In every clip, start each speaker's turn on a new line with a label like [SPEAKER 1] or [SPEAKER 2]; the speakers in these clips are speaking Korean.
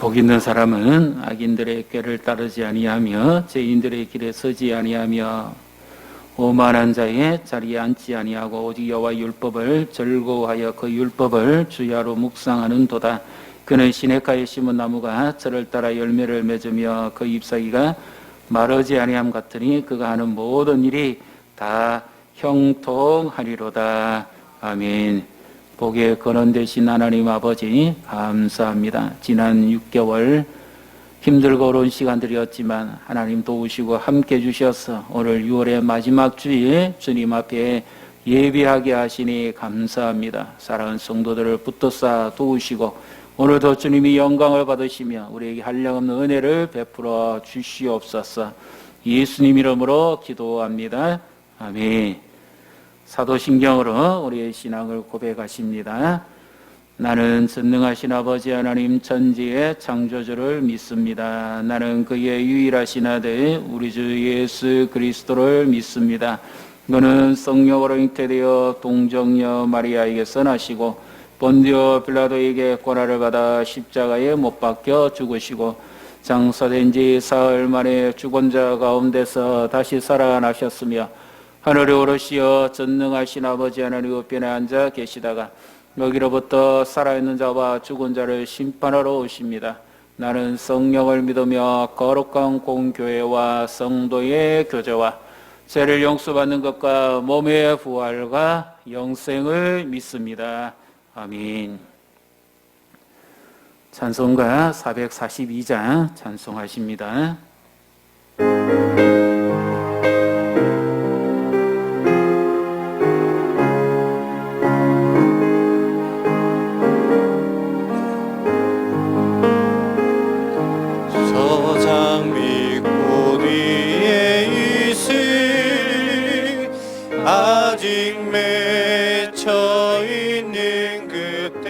[SPEAKER 1] 복 있는 사람은 악인들의 꾀를 따르지 아니하며 죄인들의 길에 서지 아니하며 오만한 자의 자리에 앉지 아니하고 오직 여호와의 율법을 즐거워하여 그 율법을 주야로 묵상하는도다. 그는 시냇가에 심은 나무가 저를 따라 열매를 맺으며 그 잎사귀가 마르지 아니함 같으니 그가 하는 모든 일이 다 형통하리로다. 아멘. 복의 근원 되신 하나님 아버지 감사합니다. 지난 6개월 힘들고 어려운 시간들이었지만 하나님 도우시고 함께 주셔서 오늘 6월의 마지막 주일 주님 앞에 예배하게 하시니 감사합니다. 사랑하는 성도들을 붙들사 도우시고 오늘도 주님이 영광을 받으시며 우리에게 한량없는 은혜를 베풀어 주시옵소서. 예수님 이름으로 기도합니다. 아멘. 사도신경으로 우리의 신앙을 고백하십니다. 나는 전능하신 아버지 하나님 천지의 창조주를 믿습니다. 나는 그의 유일하신 아들 우리 주 예수 그리스도를 믿습니다. 그는 성령으로 잉태되어 동정녀 마리아에게서 나시고 본디오 빌라도에게 고난을 받아 십자가에 못 박혀 죽으시고 장사된 지 사흘 만에 죽은 자 가운데서 다시 살아나셨으며 하늘에 오르시어 전능하신 아버지 하나님 우편에 앉아 계시다가 여기로부터 살아있는 자와 죽은 자를 심판하러 오십니다. 나는 성령을 믿으며 거룩한 공교회와 성도의 교제와 죄를 용서받는 것과 몸의 부활과 영생을 믿습니다. 아멘. 찬송가 442장 찬송하십니다.
[SPEAKER 2] 아직 맺혀 있는 그때에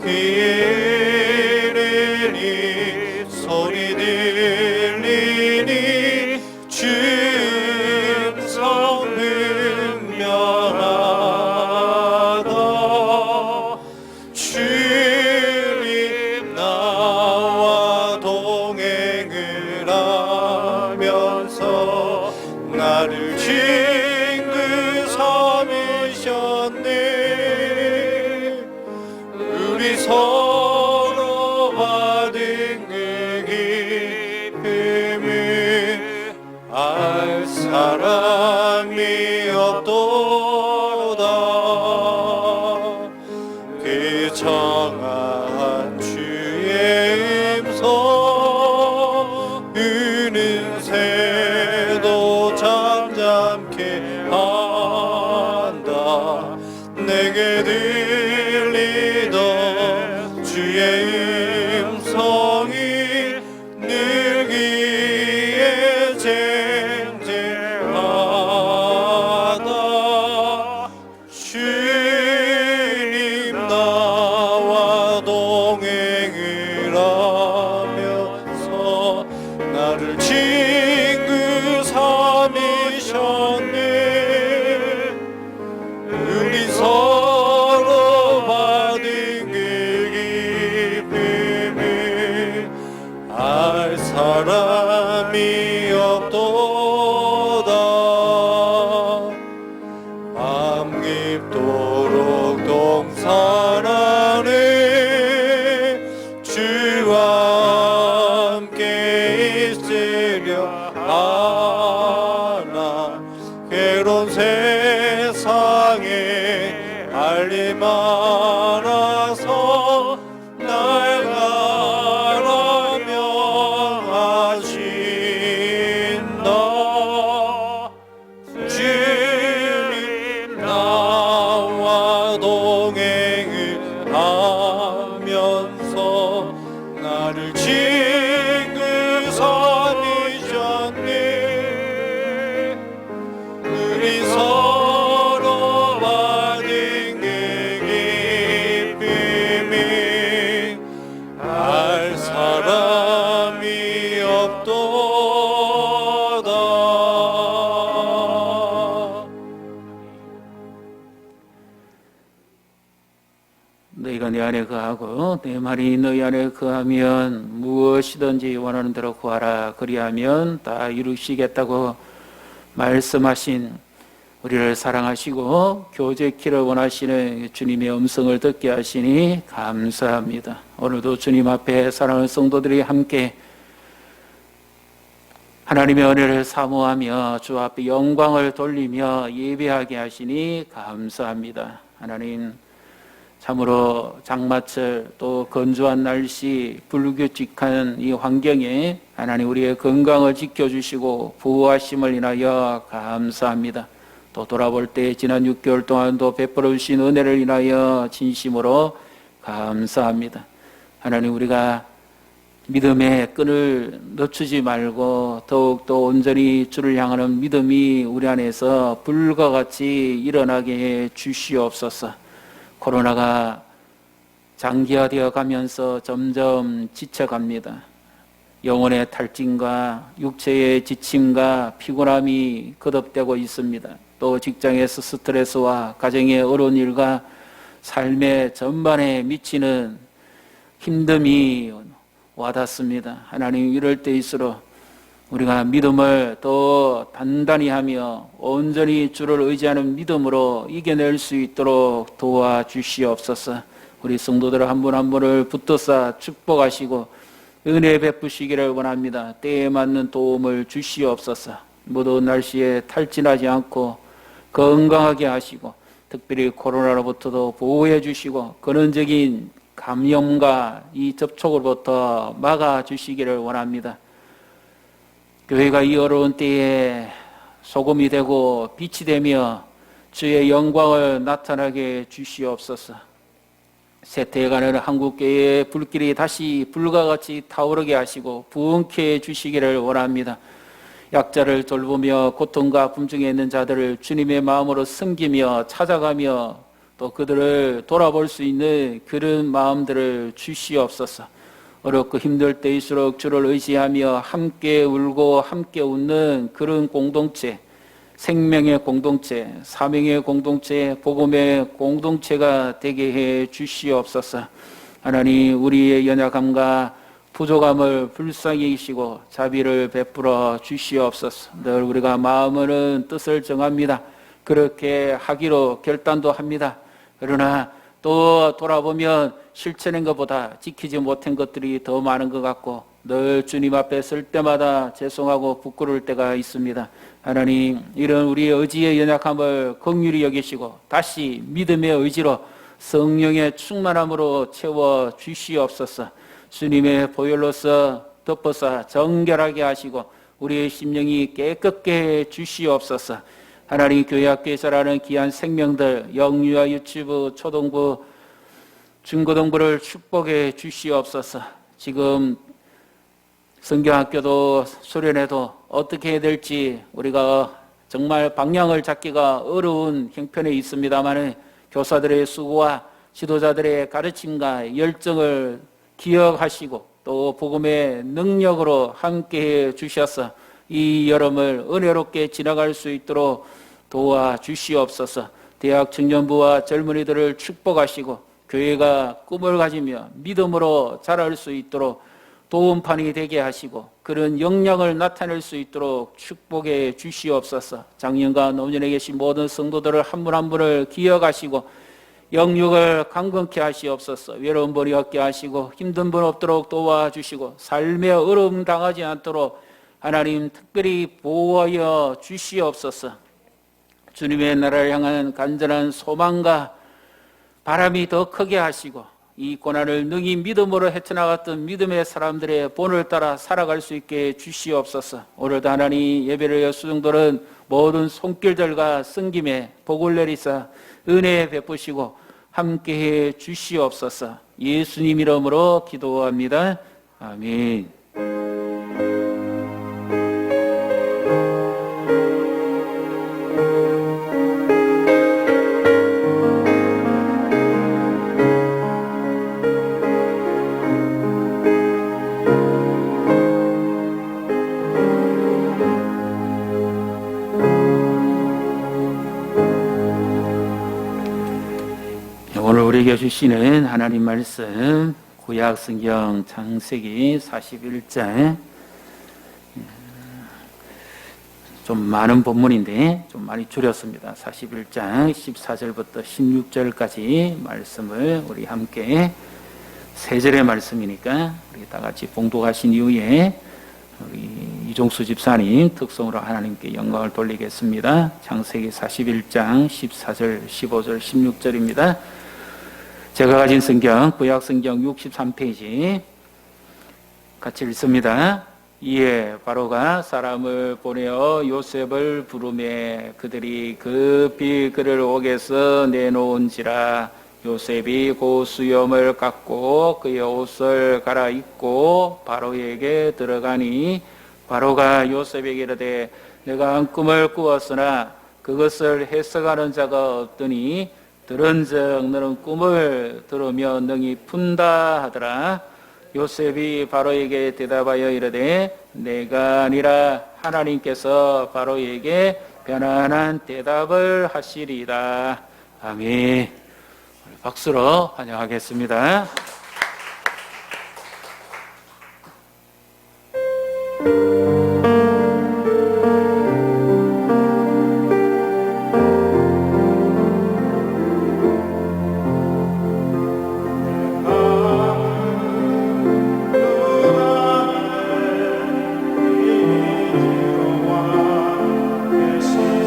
[SPEAKER 2] 귀에 들리니 소리 들리니 충성 분명하다. 주님 나와 동행을 하면서 나를 징그 삼으셨네. 우리 서로 받은 그 기쁨을 알 사람이 없도다. 그 정한 주의 음성 우는 새도 잠잠케 한다. 내게 들리던 주의 음성이 늘 귀에 쟁쟁하다. 주님 나와 동행을 하면서 나를 징그 삼으셨네. 우리 서로 받은 그 기쁨을 알 사람이 없도다. 밤 깊도록 동산 안에 주와 함께 있으려 하나. 괴로운 세상에 알림 알아서 날 가라명하신다. 주님 나와 동행을 하면서 나를 징그 삼으셨네. 우리 서로 받은 그 기쁨이 알 사람이 없도다.
[SPEAKER 1] 너희가 내 안에 거하고 내 말이 너희 안에 거하면 무엇이든지 원하는 대로 구하라. 그리하면 다 이루시겠다고 말씀하신 우리를 사랑하시고 교제키를 원하시는 주님의 음성을 듣게 하시니 감사합니다. 오늘도 주님 앞에 사랑하는 성도들이 함께 하나님의 은혜를 사모하며 주 앞에 영광을 돌리며 예배하게 하시니 감사합니다. 하나님, 참으로 장마철 또 건조한 날씨 불규칙한 이 환경에 하나님 우리의 건강을 지켜주시고 보호하심을 인하여 감사합니다. 또 돌아볼 때 지난 6개월 동안도 베풀어 주신 은혜를 인하여 진심으로 감사합니다. 하나님, 우리가 믿음의 끈을 늦추지 말고 더욱더 온전히 주를 향하는 믿음이 우리 안에서 불과 같이 일어나게 해 주시옵소서. 코로나가 장기화되어 가면서 점점 지쳐갑니다. 영혼의 탈진과 육체의 지침과 피곤함이 거듭되고 있습니다. 또 직장에서 스트레스와 가정의 어려운 일과 삶의 전반에 미치는 힘듦이 와닿습니다. 하나님, 이럴 때일수록 우리가 믿음을 더 단단히 하며 온전히 주를 의지하는 믿음으로 이겨낼 수 있도록 도와주시옵소서. 우리 성도들 한 분 한 분을 붙들사 축복하시고 은혜 베푸시기를 원합니다. 때에 맞는 도움을 주시옵소서. 모든 날씨에 탈진하지 않고 건강하게 하시고 특별히 코로나로부터도 보호해 주시고 근원적인 감염과 이 접촉으로부터 막아주시기를 원합니다. 교회가 이 어려운 때에 소금이 되고 빛이 되며 주의 영광을 나타나게 주시옵소서. 쇠퇴해가는 한국교회의 불길이 다시 불과 같이 타오르게 하시고 부흥케 해주시기를 원합니다. 약자를 돌보며 고통과 아픔 중에 있는 자들을 주님의 마음으로 섬기며 찾아가며 또 그들을 돌아볼 수 있는 그런 마음들을 주시옵소서. 어렵고 힘들 때일수록 주를 의지하며 함께 울고 함께 웃는 그런 공동체, 생명의 공동체, 사명의 공동체, 복음의 공동체가 되게 해 주시옵소서. 하나님, 우리의 연약함과 부족함을 불쌍히 여기시고 자비를 베풀어 주시옵소서. 늘 우리가 마음으로는 뜻을 정합니다. 그렇게 하기로 결단도 합니다. 그러나 또 돌아보면 실천한 것보다 지키지 못한 것들이 더 많은 것 같고 늘 주님 앞에 설 때마다 죄송하고 부끄러울 때가 있습니다. 하나님, 이런 우리의 의지의 연약함을 긍휼히 여기시고 다시 믿음의 의지로 성령의 충만함으로 채워 주시옵소서. 주님의 보혈로서 덮어서 정결하게 하시고 우리의 심령이 깨끗게 해 주시옵소서. 하나님, 교회 학교에서라는 귀한 생명들, 영유아, 유치부, 초등부, 중고등부를 축복해 주시옵소서. 지금 성경학교도 수련회도 어떻게 해야 될지 우리가 정말 방향을 잡기가 어려운 형편에 있습니다만 교사들의 수고와 지도자들의 가르침과 열정을 기억하시고 또 복음의 능력으로 함께해 주셔서 이 여름을 은혜롭게 지나갈 수 있도록 도와주시옵소서. 대학 청년부와 젊은이들을 축복하시고 교회가 꿈을 가지며 믿음으로 자랄 수 있도록 도움판이 되게 하시고 그런 역량을 나타낼 수 있도록 축복해 주시옵소서. 작년과 노년에 계신 모든 성도들을 한 분 한 분을 기억하시고 영육을 강건케 하시옵소서. 외로운 분이 없게 하시고 힘든 분 없도록 도와주시고 삶의 어려움 당하지 않도록 하나님 특별히 보호하여 주시옵소서. 주님의 나라를 향한 간절한 소망과 바람이 더 크게 하시고 이 고난을 능히 믿음으로 헤쳐나갔던 믿음의 사람들의 본을 따라 살아갈 수 있게 주시옵소서. 오늘도 하나님 예배를 위해 수종들은 모든 손길들과 섬김에 복을 내리사 은혜 베푸시고 함께해 주시옵소서. 예수님 이름으로 기도합니다. 아멘. 읽어주시는 하나님 말씀 구약성경 창세기 41장, 좀 많은 본문인데 좀 많이 줄였습니다. 41장 14절부터 16절까지 말씀을 우리 함께, 세 절의 말씀이니까 우리 다 같이 봉독하신 이후에 우리 이종수 집사님 특성으로 하나님께 영광을 돌리겠습니다. 창세기 41장 14절, 15절, 16절입니다. 제가 가진 성경 구약성경 63페이지 같이 읽습니다. 이에 바로가 사람을 보내어 요셉을 부르매 그들이 급히 그를 옥에서 내놓은지라. 요셉이 그 수염을 깎고 그의 옷을 갈아입고 바로에게 들어가니 바로가 요셉에게 이르되 내가 한 꿈을 꾸었으나 그것을 해석하는 자가 없더니 들은즉 너는 꿈을 들으며 능히 푼다 하더라. 요셉이 바로에게 대답하여 이르되 내가 아니라 하나님께서 바로에게 편안한 대답을 하시리이다. 아멘. 박수로 환영하겠습니다.
[SPEAKER 2] 예수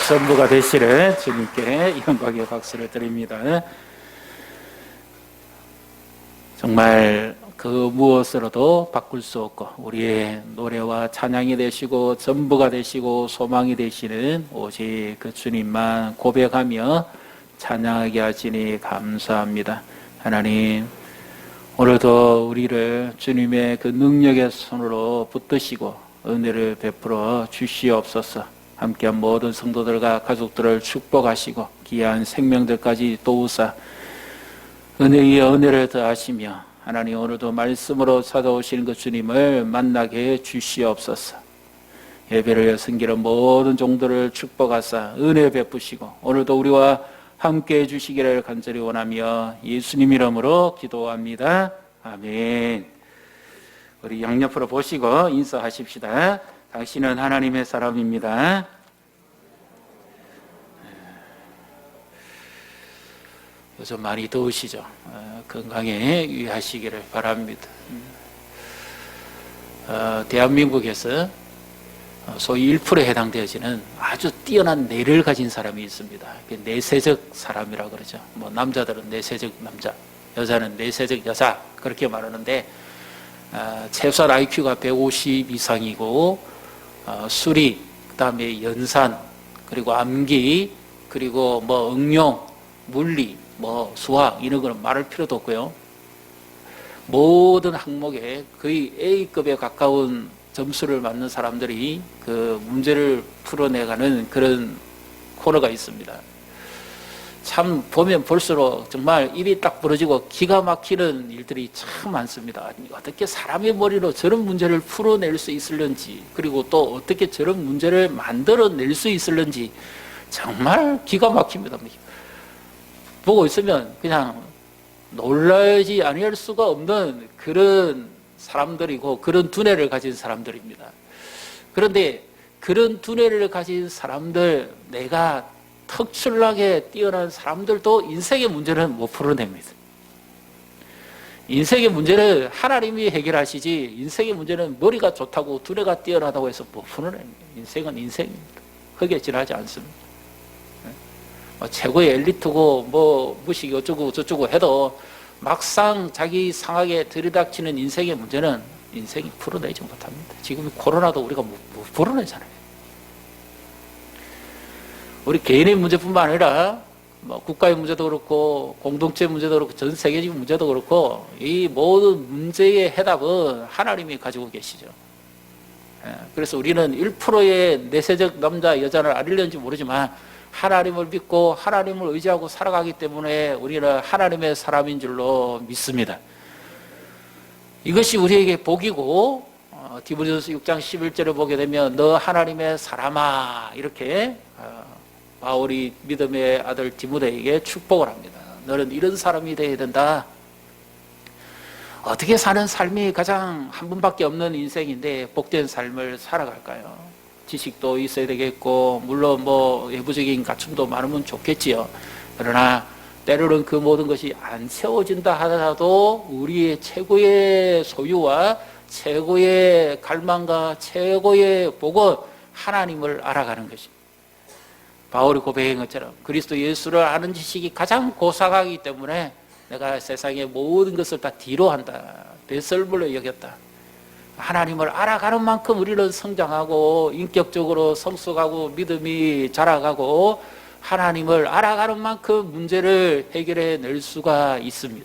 [SPEAKER 1] 전부가 되시는 주님께 영광의 박수를 드립니다. 정말 그 무엇으로도 바꿀 수 없고 우리의 노래와 찬양이 되시고 전부가 되시고 소망이 되시는 오직 그 주님만 고백하며 찬양하게 하시니 감사합니다. 하나님, 오늘도 우리를 주님의 그 능력의 손으로 붙드시고 은혜를 베풀어 주시옵소서. 함께한 모든 성도들과 가족들을 축복하시고 귀한 생명들까지 도우사 은혜 위에 은혜를 더하시며 하나님, 오늘도 말씀으로 찾아오시는 그 주님을 만나게 해 주시옵소서. 예배를 섬기는 모든 종들을 축복하사 은혜 베푸시고 오늘도 우리와 함께 해주시기를 간절히 원하며 예수님 이름으로 기도합니다. 아멘. 우리 양옆으로 보시고 인사하십시다. 당신은 하나님의 사람입니다. 요즘 많이 더우시죠? 건강에 유의하시기를 바랍니다. 대한민국에서 소위 1%에 해당되어지는 아주 뛰어난 뇌를 가진 사람이 있습니다. 내세적 사람이라고 그러죠. 뭐 남자들은 내세적 남자, 여자는 내세적 여자 그렇게 말하는데 최소한 IQ가 150 이상이고 수리, 그다음에 연산, 그리고 암기, 그리고 뭐 응용, 물리, 뭐 수학 이런 거는 말할 필요도 없고요. 모든 항목에 거의 A급에 가까운 점수를 맞는 사람들이 그 문제를 풀어내가는 그런 코너가 있습니다. 참 보면 볼수록 정말 입이 딱 부러지고 기가 막히는 일들이 참 많습니다. 어떻게 사람의 머리로 저런 문제를 풀어낼 수 있을런지, 그리고 또 어떻게 저런 문제를 만들어낼 수 있을런지 정말 기가 막힙니다. 보고 있으면 그냥 놀라지 아니할 수가 없는 그런 사람들이고 그런 두뇌를 가진 사람들입니다. 그런데 그런 두뇌를 가진 사람들, 내가 특출나게 뛰어난 사람들도 인생의 문제는 못 풀어냅니다. 인생의 문제는 하나님이 해결하시지, 인생의 문제는 머리가 좋다고 두뇌가 뛰어나다고 해서 못 풀어냅니다. 인생은 인생입니다. 흙에 지나지 않습니다. 최고의 엘리트고 뭐 무식이 어쩌고 저쩌고 해도 막상 자기 상하게 들이닥치는 인생의 문제는 인생이 풀어내지 못합니다. 지금 코로나도 우리가 못 풀어내잖아요. 우리 개인의 문제뿐만 아니라 뭐 국가의 문제도 그렇고 공동체 문제도 그렇고 전 세계적인 문제도 그렇고 이 모든 문제의 해답은 하나님이 가지고 계시죠. 그래서 우리는 1%의 내세적 남자 여자를 아릴는지 모르지만 하나님을 믿고 하나님을 의지하고 살아가기 때문에 우리는 하나님의 사람인 줄로 믿습니다. 이것이 우리에게 복이고, 디모데전서 6장 11절을 보게 되면 너 하나님의 사람아, 이렇게 바울이 믿음의 아들 디모데에게 축복을 합니다. 너는 이런 사람이 되어야 된다. 어떻게 사는 삶이 가장 한 번밖에 없는 인생인데 복된 삶을 살아갈까요? 지식도 있어야 되겠고, 물론 뭐 외부적인 갖춤도 많으면 좋겠지요. 그러나 때로는 그 모든 것이 안 채워진다 하더라도 우리의 최고의 소유와 최고의 갈망과 최고의 복은 하나님을 알아가는 것입니다. 바울이 고백한 것처럼 그리스도 예수를 아는 지식이 가장 고상하기 때문에 내가 세상의 모든 것을 다 뒤로 한다. 배설물로 여겼다. 하나님을 알아가는 만큼 우리는 성장하고 인격적으로 성숙하고 믿음이 자라가고 하나님을 알아가는 만큼 문제를 해결해낼 수가 있습니다.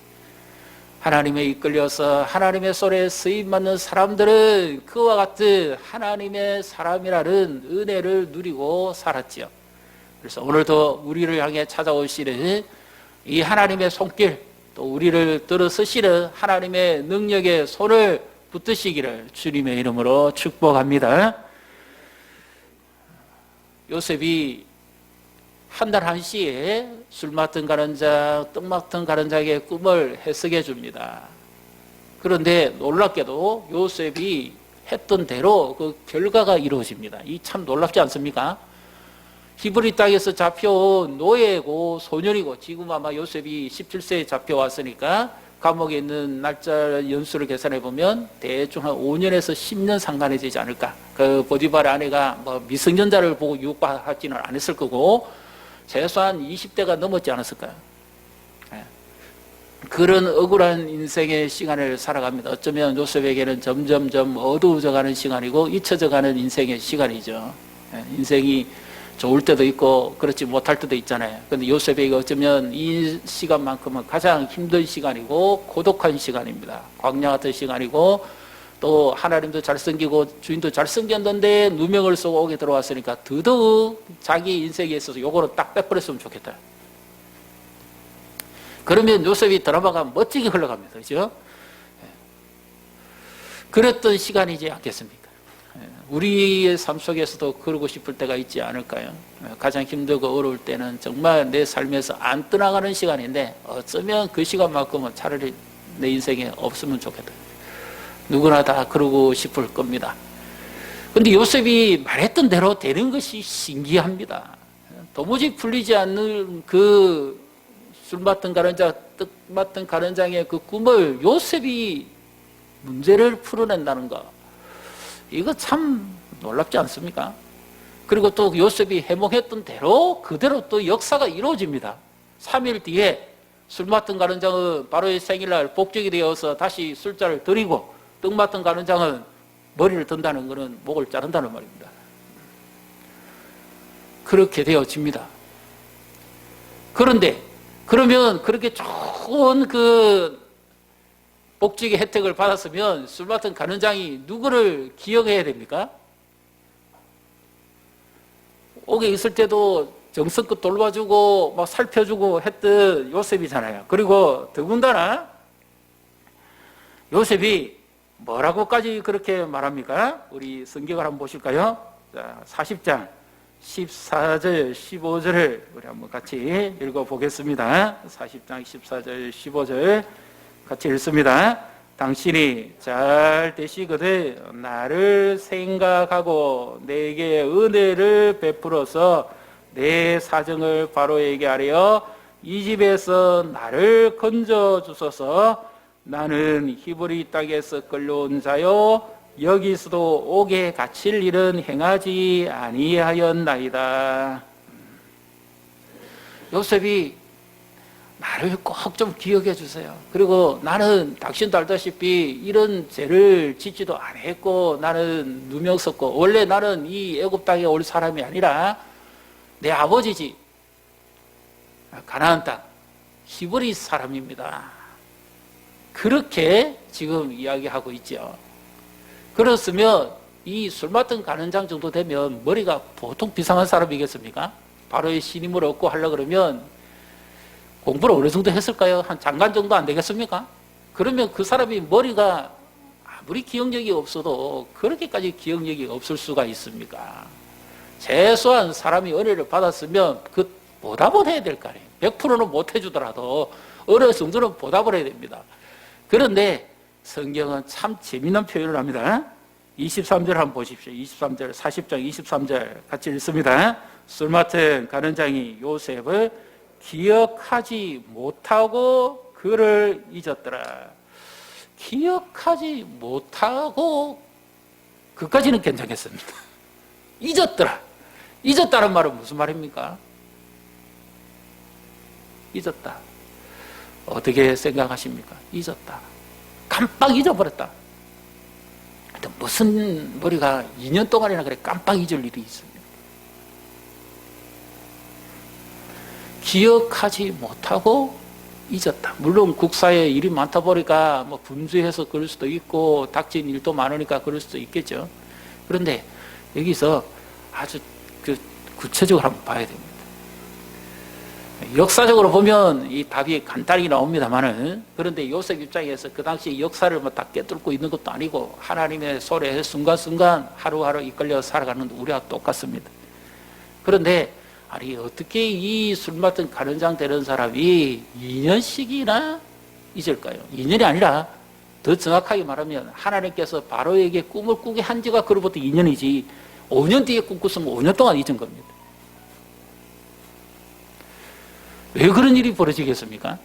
[SPEAKER 1] 하나님에 이끌려서 하나님의 손에 쓰임받는 사람들은 그와 같은 하나님의 사람이라는 은혜를 누리고 살았지요. 그래서 오늘도 우리를 향해 찾아오시는 이 하나님의 손길, 또 우리를 들어서시는 하나님의 능력의 손을 붙드시기를 주님의 이름으로 축복합니다. 요셉이 한 달 한시에 술 맡은 가는 자, 떡 맡은 가는 자에게 꿈을 해석해 줍니다. 그런데 놀랍게도 요셉이 했던 대로 그 결과가 이루어집니다. 이 참 놀랍지 않습니까? 히브리 땅에서 잡혀온 노예고 소년이고, 지금 아마 요셉이 17세에 잡혀왔으니까 감옥에 있는 날짜 연수를 계산해 보면 대충 한 5년에서 10년 상관이 되지 않을까. 그 보디발의 아내가 뭐 미성년자를 보고 유혹하지는 않았을 거고 최소한 20대가 넘었지 않았을까요? 그런 억울한 인생의 시간을 살아갑니다. 어쩌면 요셉에게는 점점점 어두워져가는 시간이고 잊혀져가는 인생의 시간이죠. 인생이 좋을 때도 있고 그렇지 못할 때도 있잖아요. 그런데 요셉에게 어쩌면 이 시간만큼은 가장 힘든 시간이고 고독한 시간입니다. 광야 같은 시간이고 또 하나님도 잘생기고 주인도 잘생겼는데 누명을 쓰고 오게 들어왔으니까 더더욱 자기 인생에 있어서 요거는 딱 빼버렸으면 좋겠다. 그러면 요셉이 드라마가 멋지게 흘러갑니다. 그렇죠? 그랬던 시간이지 않겠습니까? 우리의 삶 속에서도 그러고 싶을 때가 있지 않을까요? 가장 힘들고 어려울 때는 정말 내 삶에서 안 떠나가는 시간인데 어쩌면 그 시간만큼은 차라리 내 인생에 없으면 좋겠다. 누구나 다 그러고 싶을 겁니다. 그런데 요셉이 말했던 대로 되는 것이 신기합니다. 도무지 풀리지 않는 그 술 맡은 가련장, 떡 맡은 가련장의 그 꿈을 요셉이 문제를 풀어낸다는 거, 이거 참 놀랍지 않습니까? 그리고 또 요셉이 해몽했던 대로 그대로 또 역사가 이루어집니다. 3일 뒤에 술 맡은 가련장은 바로의 생일날 복직이 되어서 다시 술자를 드리고 떡 맡은 가련장은 머리를 든다는 것은 목을 자른다는 말입니다. 그렇게 되어집니다. 그런데 그러면 그렇게 좋은 그 복직의 혜택을 받았으면 술 맡은 가련장이 누구를 기억해야 됩니까? 옥에 있을 때도 정성껏 돌봐주고 막 살펴주고 했던 요셉이잖아요. 그리고 더군다나 요셉이 뭐라고까지 그렇게 말합니까? 우리 성경을 한번 보실까요? 자, 40장 14절 15절을 우리 한번 같이 읽어보겠습니다. 40장 14절 15절 같이 읽습니다. 당신이 잘 되시거든 나를 생각하고 내게 은혜를 베풀어서 내 사정을 바로에게 하려 이 집에서 나를 건져 주소서. 나는 히브리 땅에서 끌려온 자요 여기서도 옥에 갇힐 일은 행하지 아니하였나이다. 요셉이 나를 꼭 좀 기억해 주세요. 그리고 나는 당신도 알다시피 이런 죄를 짓지도 않았고 나는 누명 썼고 원래 나는 이 애굽 땅에 올 사람이 아니라 내 아버지지 가나안 땅 히브리 사람입니다. 그렇게 지금 이야기하고 있죠. 그렇으면 이 술 맡은 가련장 정도 되면 머리가 보통 비상한 사람이겠습니까? 바로의 신임을 얻고 하려고 그러면 공부를 어느 정도 했을까요? 한 장관 정도 안 되겠습니까? 그러면 그 사람이 머리가 아무리 기억력이 없어도 그렇게까지 기억력이 없을 수가 있습니까? 최소한 사람이 은혜를 받았으면 그 보답을 해야 될 거 아니에요. 100%는 못 해주더라도 어느 정도는 보답을 해야 됩니다. 그런데 성경은 참 재미난 표현을 합니다. 23절 한번 보십시오. 23절 40장 23절 같이 읽습니다. 술 맡은 가련장이 요셉을 기억하지 못하고 그를 잊었더라. 기억하지 못하고 그까지는 괜찮겠습니다. 잊었더라. 잊었다는 말은 무슨 말입니까? 잊었다. 어떻게 생각하십니까? 잊었다. 깜빡 잊어버렸다. 무슨 머리가 2년 동안이나 그래 깜빡 잊을 일이 있습니다. 기억하지 못하고 잊었다. 물론 국사에 일이 많다 보니까 뭐 분주해서 그럴 수도 있고 닥친 일도 많으니까 그럴 수도 있겠죠. 그런데 여기서 아주 구체적으로 한번 봐야 됩니다. 역사적으로 보면 이 답이 간단히 나옵니다만은 그런데 요셉 입장에서 그 당시 역사를 뭐 다 깨뚫고 있는 것도 아니고 하나님의 소리에 순간순간 하루하루 이끌려 살아가는 우리와 똑같습니다. 그런데 아니 어떻게 이 술 맡은 가련장 되는 사람이 2년씩이나 잊을까요? 2년이 아니라 더 정확하게 말하면 하나님께서 바로에게 꿈을 꾸게 한 지가 그로부터 2년이지 5년 뒤에 꿈 꿨으면 5년 동안 잊은 겁니다. 왜 그런 일이 벌어지겠습니까?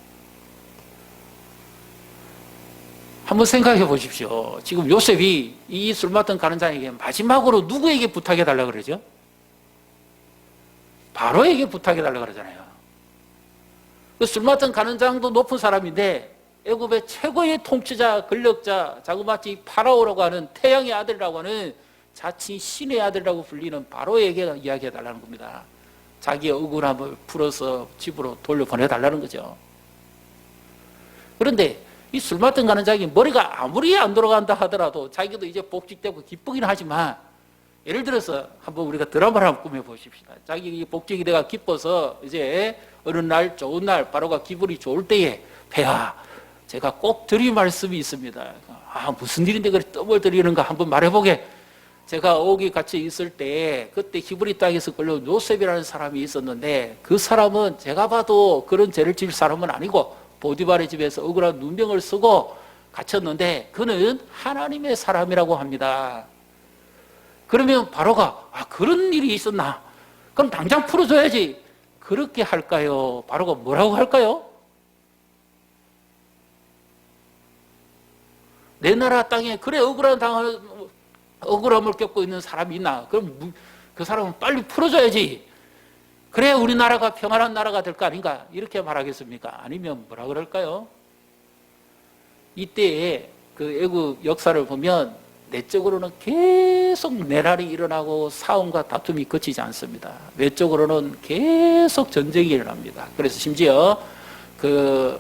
[SPEAKER 1] 한번 생각해 보십시오. 지금 요셉이 이 술 맡던 가는자에게 마지막으로 누구에게 부탁해 달라 그러죠? 바로에게 부탁해 달라 그러잖아요. 그 술 맡던 가는장도 높은 사람인데 애굽의 최고의 통치자, 권력자, 자그마치 파라오라고 하는 태양의 아들이라고 하는 자칭 신의 아들이라고 불리는 바로에게 이야기해 달라는 겁니다. 자기의 억울함을 풀어서 집으로 돌려보내달라는 거죠. 그런데 이 술 맡은 가는 자기 머리가 아무리 안 돌아간다 하더라도 자기도 이제 복직되고 기쁘긴 하지만 예를 들어서 한번 우리가 드라마를 한번 꾸며보십시다. 자기 복직이 돼가 기뻐서 이제 어느 날 좋은 날 바로가 기분이 좋을 때에 폐하 제가 꼭 드릴 말씀이 있습니다. 아 무슨 일인데 그렇게 떠벌드리는가 한번 말해보게. 제가 옥이 같이 있을 때 그때 히브리 땅에서 걸려온 요셉이라는 사람이 있었는데 그 사람은 제가 봐도 그런 죄를 지을 사람은 아니고 보디발의 집에서 억울한 누명을 쓰고 갇혔는데 그는 하나님의 사람이라고 합니다. 그러면 바로가 아 그런 일이 있었나? 그럼 당장 풀어줘야지. 그렇게 할까요? 바로가 뭐라고 할까요? 내 나라 땅에 그래 억울함을 겪고 있는 사람이 있나? 그럼 그 사람은 빨리 풀어줘야지. 그래야 우리나라가 평안한 나라가 될 거 아닌가? 이렇게 말하겠습니까? 아니면 뭐라 그럴까요? 이때의 그 애국 역사를 보면 내적으로는 계속 내란이 일어나고 싸움과 다툼이 그치지 않습니다. 외적으로는 계속 전쟁이 일어납니다. 그래서 심지어 그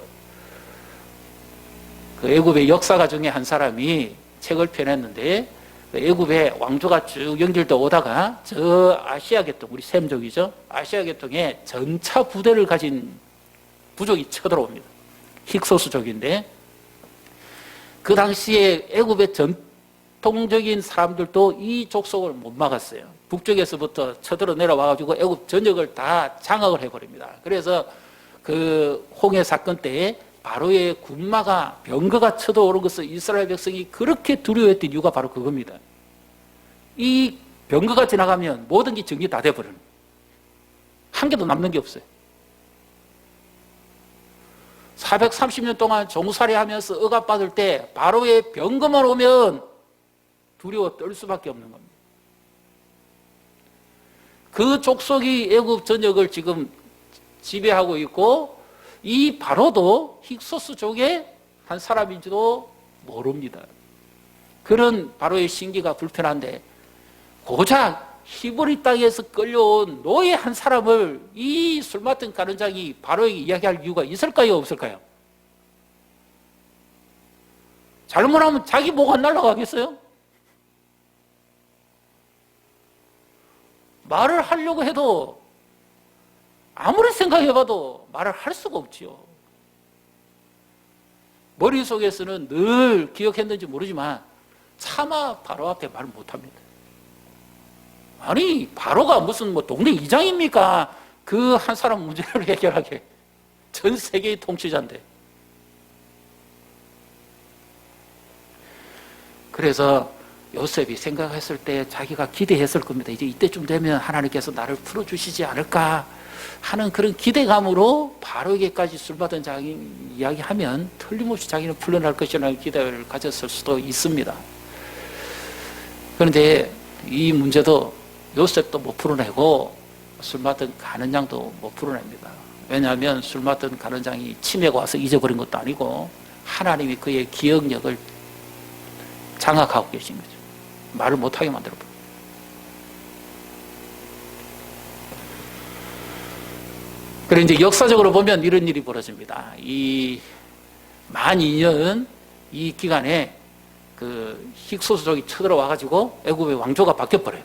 [SPEAKER 1] 애굽의 역사가 중에 한 사람이 책을 펴냈는데 애굽의 왕조가 쭉 연결돼 오다가 저 아시아 계통, 우리 셈족이죠. 아시아 계통에 전차 부대를 가진 부족이 쳐들어옵니다. 힉소스족인데 그 당시에 애굽의 전통적인 사람들도 이 족속을 못 막았어요. 북쪽에서부터 쳐들어 내려와가지고 애굽 전역을 다 장악을 해버립니다. 그래서 그 홍해 사건 때에 바로의 군마가 병거가 쳐들어오는 것을 이스라엘 백성이 그렇게 두려워했던 이유가 바로 그겁니다. 이 병거가 지나가면 모든 게 정리 다 돼버려요. 한 개도 남는 게 없어요. 430년 동안 종살이하면서 억압받을 때 바로의 병거만 오면 두려워 떨 수밖에 없는 겁니다. 그 족속이 애굽 전역을 지금 지배하고 있고 이 바로도 힉소스족의 한 사람인지도 모릅니다. 그런 바로의 신기가 불편한데 고작 히브리 땅에서 끌려온 노예 한 사람을 이 술 맡은 가는장이 바로에게 이야기할 이유가 있을까요? 없을까요? 잘못하면 자기 목 안 날아가겠어요? 말을 하려고 해도 아무리 생각해봐도 말을 할 수가 없지요. 머릿속에서는 늘 기억했는지 모르지만 차마 바로 앞에 말을 못합니다. 아니 바로가 무슨 뭐 동네 이장입니까? 그 한 사람 문제를 해결하게. 전 세계의 통치자인데. 그래서 요셉이 생각했을 때 자기가 기대했을 겁니다. 이제 이때쯤 되면 하나님께서 나를 풀어주시지 않을까 하는 그런 기대감으로 바로에게까지 술 받은 자기 이야기하면 틀림없이 자기는 풀려날 것이라는 기대를 가졌을 수도 있습니다. 그런데 이 문제도 요셉도 못 풀어내고 술 맡은 가는 장도 못 풀어냅니다. 왜냐하면 술 맡은 가는 장이 치매가 와서 잊어버린 것도 아니고 하나님이 그의 기억력을 장악하고 계신 거죠. 말을 못하게 만들어버려요. 그리고 이제 역사적으로 보면 이런 일이 벌어집니다. 이 만 2년 이 기간에 그 힉소스족이 쳐들어와가지고 애굽의 왕조가 바뀌어버려요.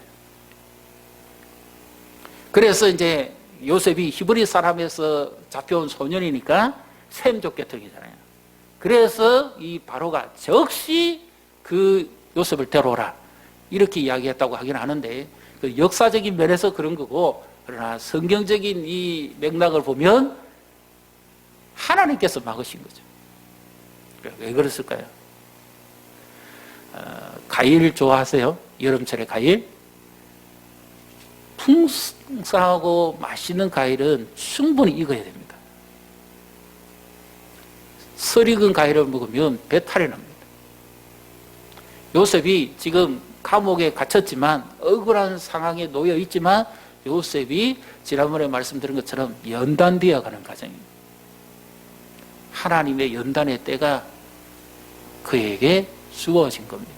[SPEAKER 1] 그래서 이제 요셉이 히브리 사람에서 잡혀온 소년이니까 셈족 계통이잖아요. 그래서 이 바로가 즉시 그 요셉을 데려오라 이렇게 이야기했다고 하긴 하는데 그 역사적인 면에서 그런 거고 그러나 성경적인 이 맥락을 보면 하나님께서 막으신 거죠. 왜 그랬을까요? 과일 좋아하세요? 여름철에 과일? 풍성하고 맛있는 과일은 충분히 익어야 됩니다. 설 익은 과일을 먹으면 배탈이 납니다. 요셉이 지금 감옥에 갇혔지만 억울한 상황에 놓여 있지만 요셉이 지난번에 말씀드린 것처럼 연단되어 가는 과정입니다. 하나님의 연단의 때가 그에게 주어진 겁니다.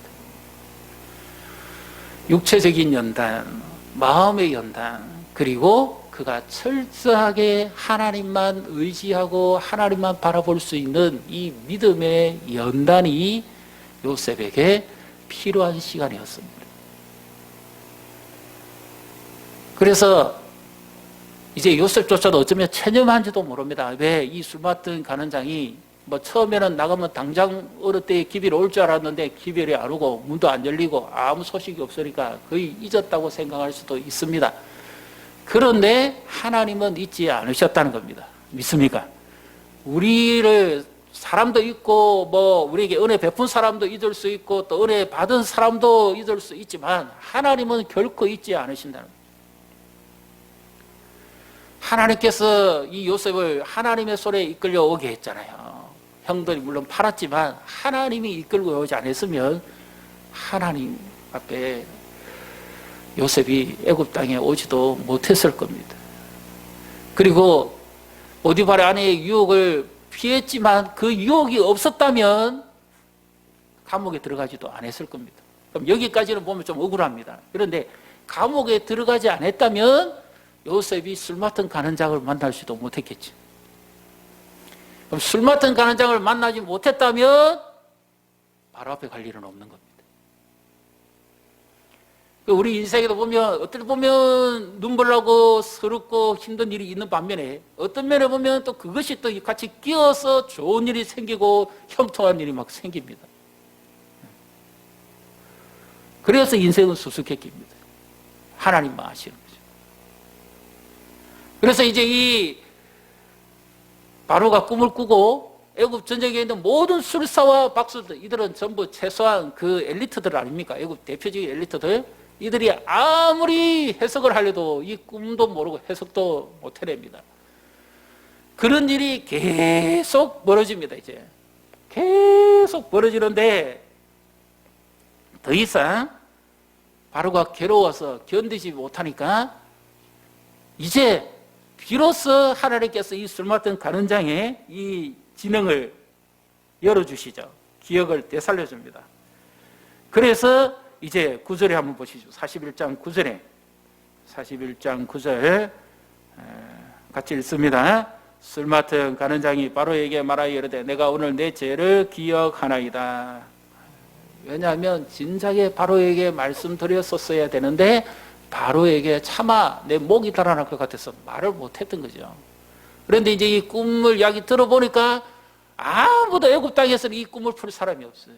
[SPEAKER 1] 육체적인 연단, 마음의 연단, 그리고 그가 철저하게 하나님만 의지하고 하나님만 바라볼 수 있는 이 믿음의 연단이 요셉에게 필요한 시간이었습니다. 그래서 이제 요셉조차도 어쩌면 체념한지도 모릅니다. 왜 이 술 맡은 간원장이 뭐 처음에는 나가면 당장 어느 때에 기별이 올 줄 알았는데 기별이 안 오고 문도 안 열리고 아무 소식이 없으니까 거의 잊었다고 생각할 수도 있습니다. 그런데 하나님은 잊지 않으셨다는 겁니다. 믿습니까? 우리를 사람도 있고 뭐 우리에게 은혜 베푼 사람도 잊을 수 있고 또 은혜 받은 사람도 잊을 수 있지만 하나님은 결코 잊지 않으신다는 겁니다. 하나님께서 이 요셉을 하나님의 손에 이끌려 오게 했잖아요. 형들이 물론 팔았지만 하나님이 이끌고 오지 않았으면 하나님 앞에 요셉이 애굽 땅에 오지도 못했을 겁니다. 그리고 보디발의 아내의 유혹을 피했지만 그 유혹이 없었다면 감옥에 들어가지도 않았을 겁니다. 그럼 여기까지는 보면 좀 억울합니다. 그런데 감옥에 들어가지 않았다면 요셉이 술 맡은 간원장을 만날 수도 못했겠죠. 그럼 술 맡은 간원장을 만나지 못했다면 바로 앞에 갈 일은 없는 겁니다. 우리 인생에도 보면 어떨 때 보면 눈물 나고 서럽고 힘든 일이 있는 반면에 어떤 면에 보면 또 그것이 또 같이 끼어서 좋은 일이 생기고 형통한 일이 막 생깁니다. 그래서 인생은 수수께끼입니다. 하나님만 아시는 거죠. 그래서 이제 이 바로가 꿈을 꾸고 애굽 전쟁에 있는 모든 술사와 박수들, 이들은 전부 최소한 그 엘리트들 아닙니까? 애굽 대표적인 엘리트들. 이들이 아무리 해석을 하려도 이 꿈도 모르고 해석도 못 해냅니다. 그런 일이 계속 벌어집니다. 이제 계속 벌어지는데 더 이상 바로가 괴로워서 견디지 못하니까 이제 비로소 하나님께서 이 술 맡은 간원장의 이 지능을 열어주시죠. 기억을 되살려줍니다. 그래서 이제 9절에 한번 보시죠. 41장 9절에 41장 9절 같이 읽습니다. 술 맡은 간원장이 바로에게 말하여 이르되 내가 오늘 내 죄를 기억하나이다. 왜냐하면 진작에 바로에게 말씀드렸었어야 되는데 바로에게 차마 내 목이 달아날 것 같아서 말을 못했던 거죠. 그런데 이제 이 꿈을 이야기 들어보니까 아무도 애굽 땅에서는 이 꿈을 풀 사람이 없어요.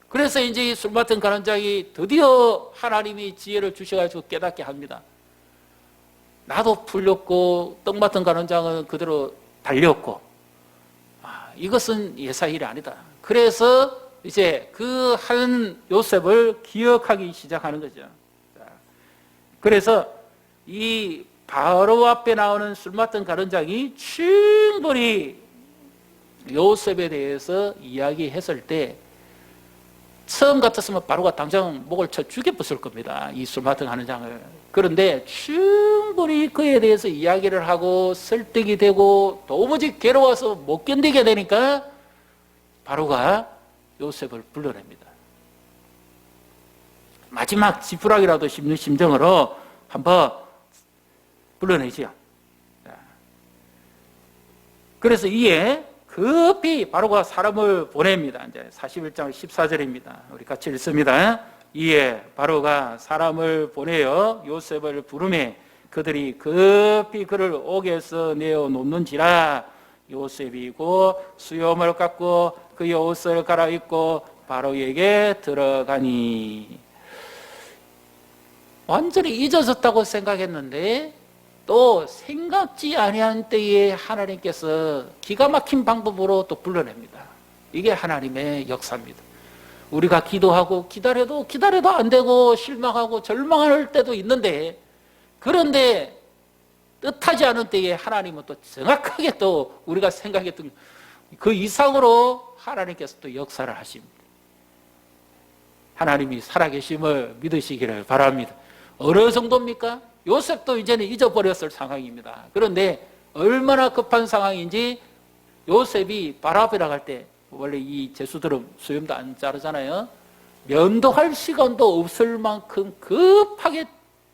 [SPEAKER 1] 그래서 이제 이 술 맡은 간원장이 드디어 하나님이 지혜를 주셔가지고 깨닫게 합니다. 나도 풀렸고 떡 맡은 간원장은 그대로 달렸고 이것은 예사의 일이 아니다. 그래서 이제 그 한 요셉을 기억하기 시작하는 거죠. 그래서 이 바로 앞에 나오는 술 맡은 간원장이 충분히 요셉에 대해서 이야기했을 때 처음 같았으면 바로가 당장 목을 쳐 죽여버렸을 겁니다. 이 술 맡은 간원장을. 그런데 충분히 그에 대해서 이야기를 하고 설득이 되고 도무지 괴로워서 못 견디게 되니까 바로가 요셉을 불러냅니다. 마지막 지푸라기라도 씹는 심정으로 한번 불러내지요. 그래서 이에 급히 바로가 사람을 보냅니다. 이제 41장 14절입니다. 우리 같이 읽습니다. 이에 바로가 사람을 보내어 요셉을 부르매 그들이 급히 그를 옥에서 내어 놓는지라. 요셉이 곧 수염을 깎고 그의 옷을 갈아입고 바로에게 들어가니. 완전히 잊어졌다고 생각했는데 또 생각지 아니한 때에 하나님께서 기가 막힌 방법으로 또 불러냅니다. 이게 하나님의 역사입니다. 우리가 기도하고 기다려도 안 되고 실망하고 절망할 때도 있는데, 그런데 뜻하지 않은 때에 하나님은 또 정확하게 또 우리가 생각했던 그 이상으로 하나님께서 또 역사를 하십니다. 하나님이 살아계심을 믿으시기를 바랍니다. 어느 정도입니까? 요셉도 이제는 잊어버렸을 상황입니다. 그런데 얼마나 급한 상황인지 요셉이 바로 앞에 나갈 때, 원래 이 제수들은 수염도 안 자르잖아요. 면도할 시간도 없을 만큼 급하게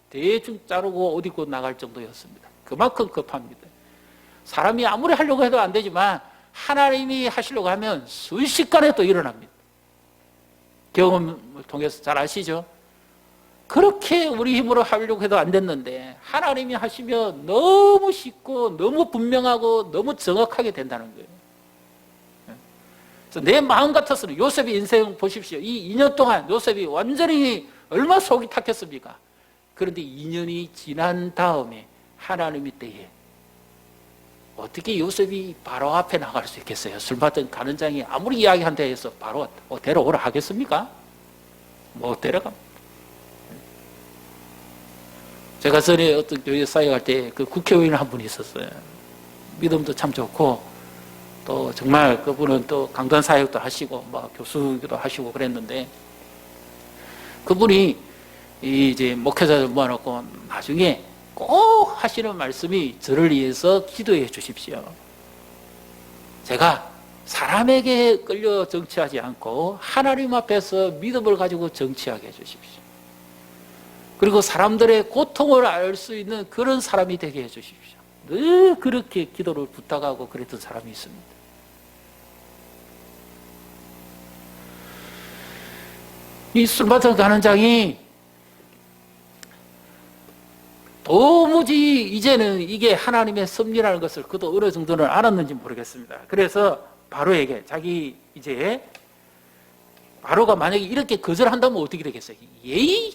[SPEAKER 1] 대충 자르고 옷 입고 나갈 정도였습니다. 그만큼 급합니다. 사람이 아무리 하려고 해도 안 되지만 하나님이 하시려고 하면 순식간에 또 일어납니다. 경험을 통해서 잘 아시죠? 그렇게 우리 힘으로 하려고 해도 안 됐는데 하나님이 하시면 너무 쉽고 너무 분명하고 너무 정확하게 된다는 거예요. 그래서 내 마음 같아서는 요셉의 인생 보십시오. 이 2년 동안 요셉이 완전히 얼마나 속이 탔겠습니까? 그런데 2년이 지난 다음에 하나님이 때에 어떻게 요셉이 바로 앞에 나갈 수 있겠어요? 술 받던 가는 장이 아무리 이야기한다 해서 바로 데려오라 하겠습니까? 못 데려갑니다. 제가 전에 어떤 교회 사역할 때 그 국회의원 한 분이 있었어요. 믿음도 참 좋고 또 정말 그분은 또 강단 사역도 하시고 뭐 교수기도 하시고 그랬는데 그분이 이제 목회자들 모아놓고 나중에 꼭 하시는 말씀이 저를 위해서 기도해 주십시오. 제가 사람에게 끌려 정치하지 않고 하나님 앞에서 믿음을 가지고 정치하게 해 주십시오. 그리고 사람들의 고통을 알 수 있는 그런 사람이 되게 해 주십시오. 늘 그렇게 기도를 부탁하고 그랬던 사람이 있습니다. 이 술마터 가는 장이 도무지 이제는 이게 하나님의 섭리라는 것을 그도 어느 정도는 알았는지 모르겠습니다. 그래서 바로에게 자기 이제 바로가 만약에 이렇게 거절한다면 어떻게 되겠어요? 예의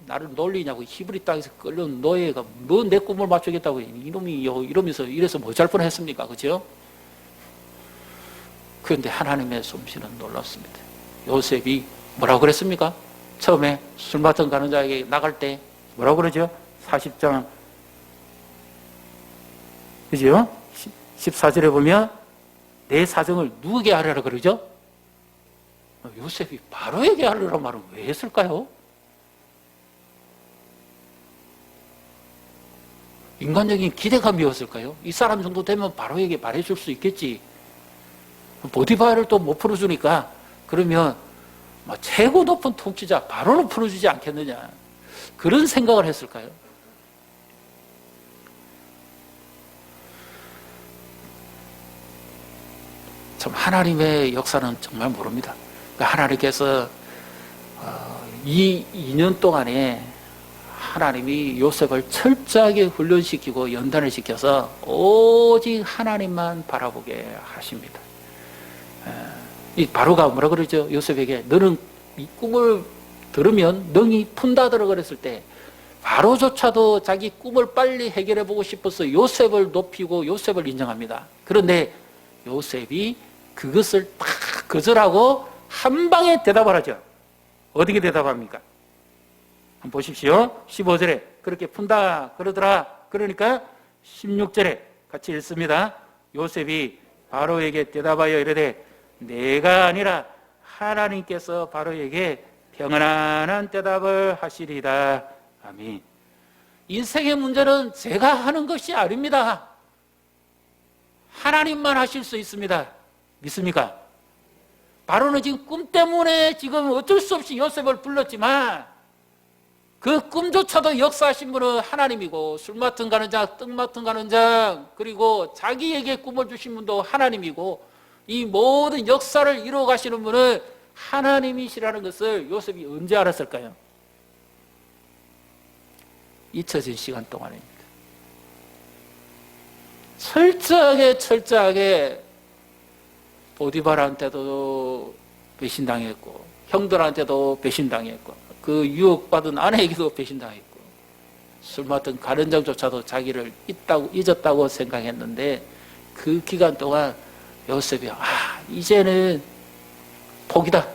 [SPEAKER 1] 나를 놀리냐고 히브리 땅에서 끌려온 노예가 뭐 내 꿈을 맞추겠다고 이놈이 이러면서 이래서 뭐 잘 뻔했습니까? 그죠? 그런데 하나님의 솜씨는 놀랍습니다. 요셉이 뭐라고 그랬습니까? 처음에 술 맡은 가는 자에게 나갈 때 뭐라고 그러죠? 40장 그죠? 14절에 보면 내 사정을 누구에게 하려라 그러죠? 요셉이 바로에게 하려란 말은 왜 했을까요? 인간적인 기대감이었을까요? 이 사람 정도 되면 바로에게 말해줄 수 있겠지. 보디바를 또 못 풀어주니까 그러면 최고 높은 통치자 바로는 풀어주지 않겠느냐. 그런 생각을 했을까요? 참 하나님의 역사는 정말 모릅니다. 그러니까 하나님께서 이 2년 동안에 하나님이 요셉을 철저하게 훈련시키고 연단을 시켜서 오직 하나님만 바라보게 하십니다. 이 바로가 뭐라 그러죠? 요셉에게 너는 이 꿈을 들으면 능히 푼다더라 그랬을 때 바로조차도 자기 꿈을 빨리 해결해 보고 싶어서 요셉을 높이고 요셉을 인정합니다. 그런데 요셉이 그것을 딱 거절하고 한 방에 대답을 하죠. 어떻게 대답합니까? 한번 보십시오. 15절에 그렇게 푼다 그러더라. 그러니까 16절에 같이 읽습니다. 요셉이 바로에게 대답하여 이르되 내가 아니라 하나님께서 바로에게 평안한 대답을 하시리다. 아멘. 인생의 문제는 제가 하는 것이 아닙니다. 하나님만 하실 수 있습니다. 믿습니까? 바로는 지금 꿈 때문에 지금 어쩔 수 없이 요셉을 불렀지만 그 꿈조차도 역사하신 분은 하나님이고 술 맡은 가는 자, 떡 맡은 가는 자 그리고 자기에게 꿈을 주신 분도 하나님이고 이 모든 역사를 이루어 가시는 분은 하나님이시라는 것을 요셉이 언제 알았을까요? 잊혀진 시간 동안입니다. 철저하게 보디발한테도 배신당했고 형들한테도 배신당했고 그 유혹받은 아내에게도 배신당했고 술 맡은 가련장조차도 자기를 잊었다고 생각했는데 그 기간 동안 요셉이 이제는 포기다.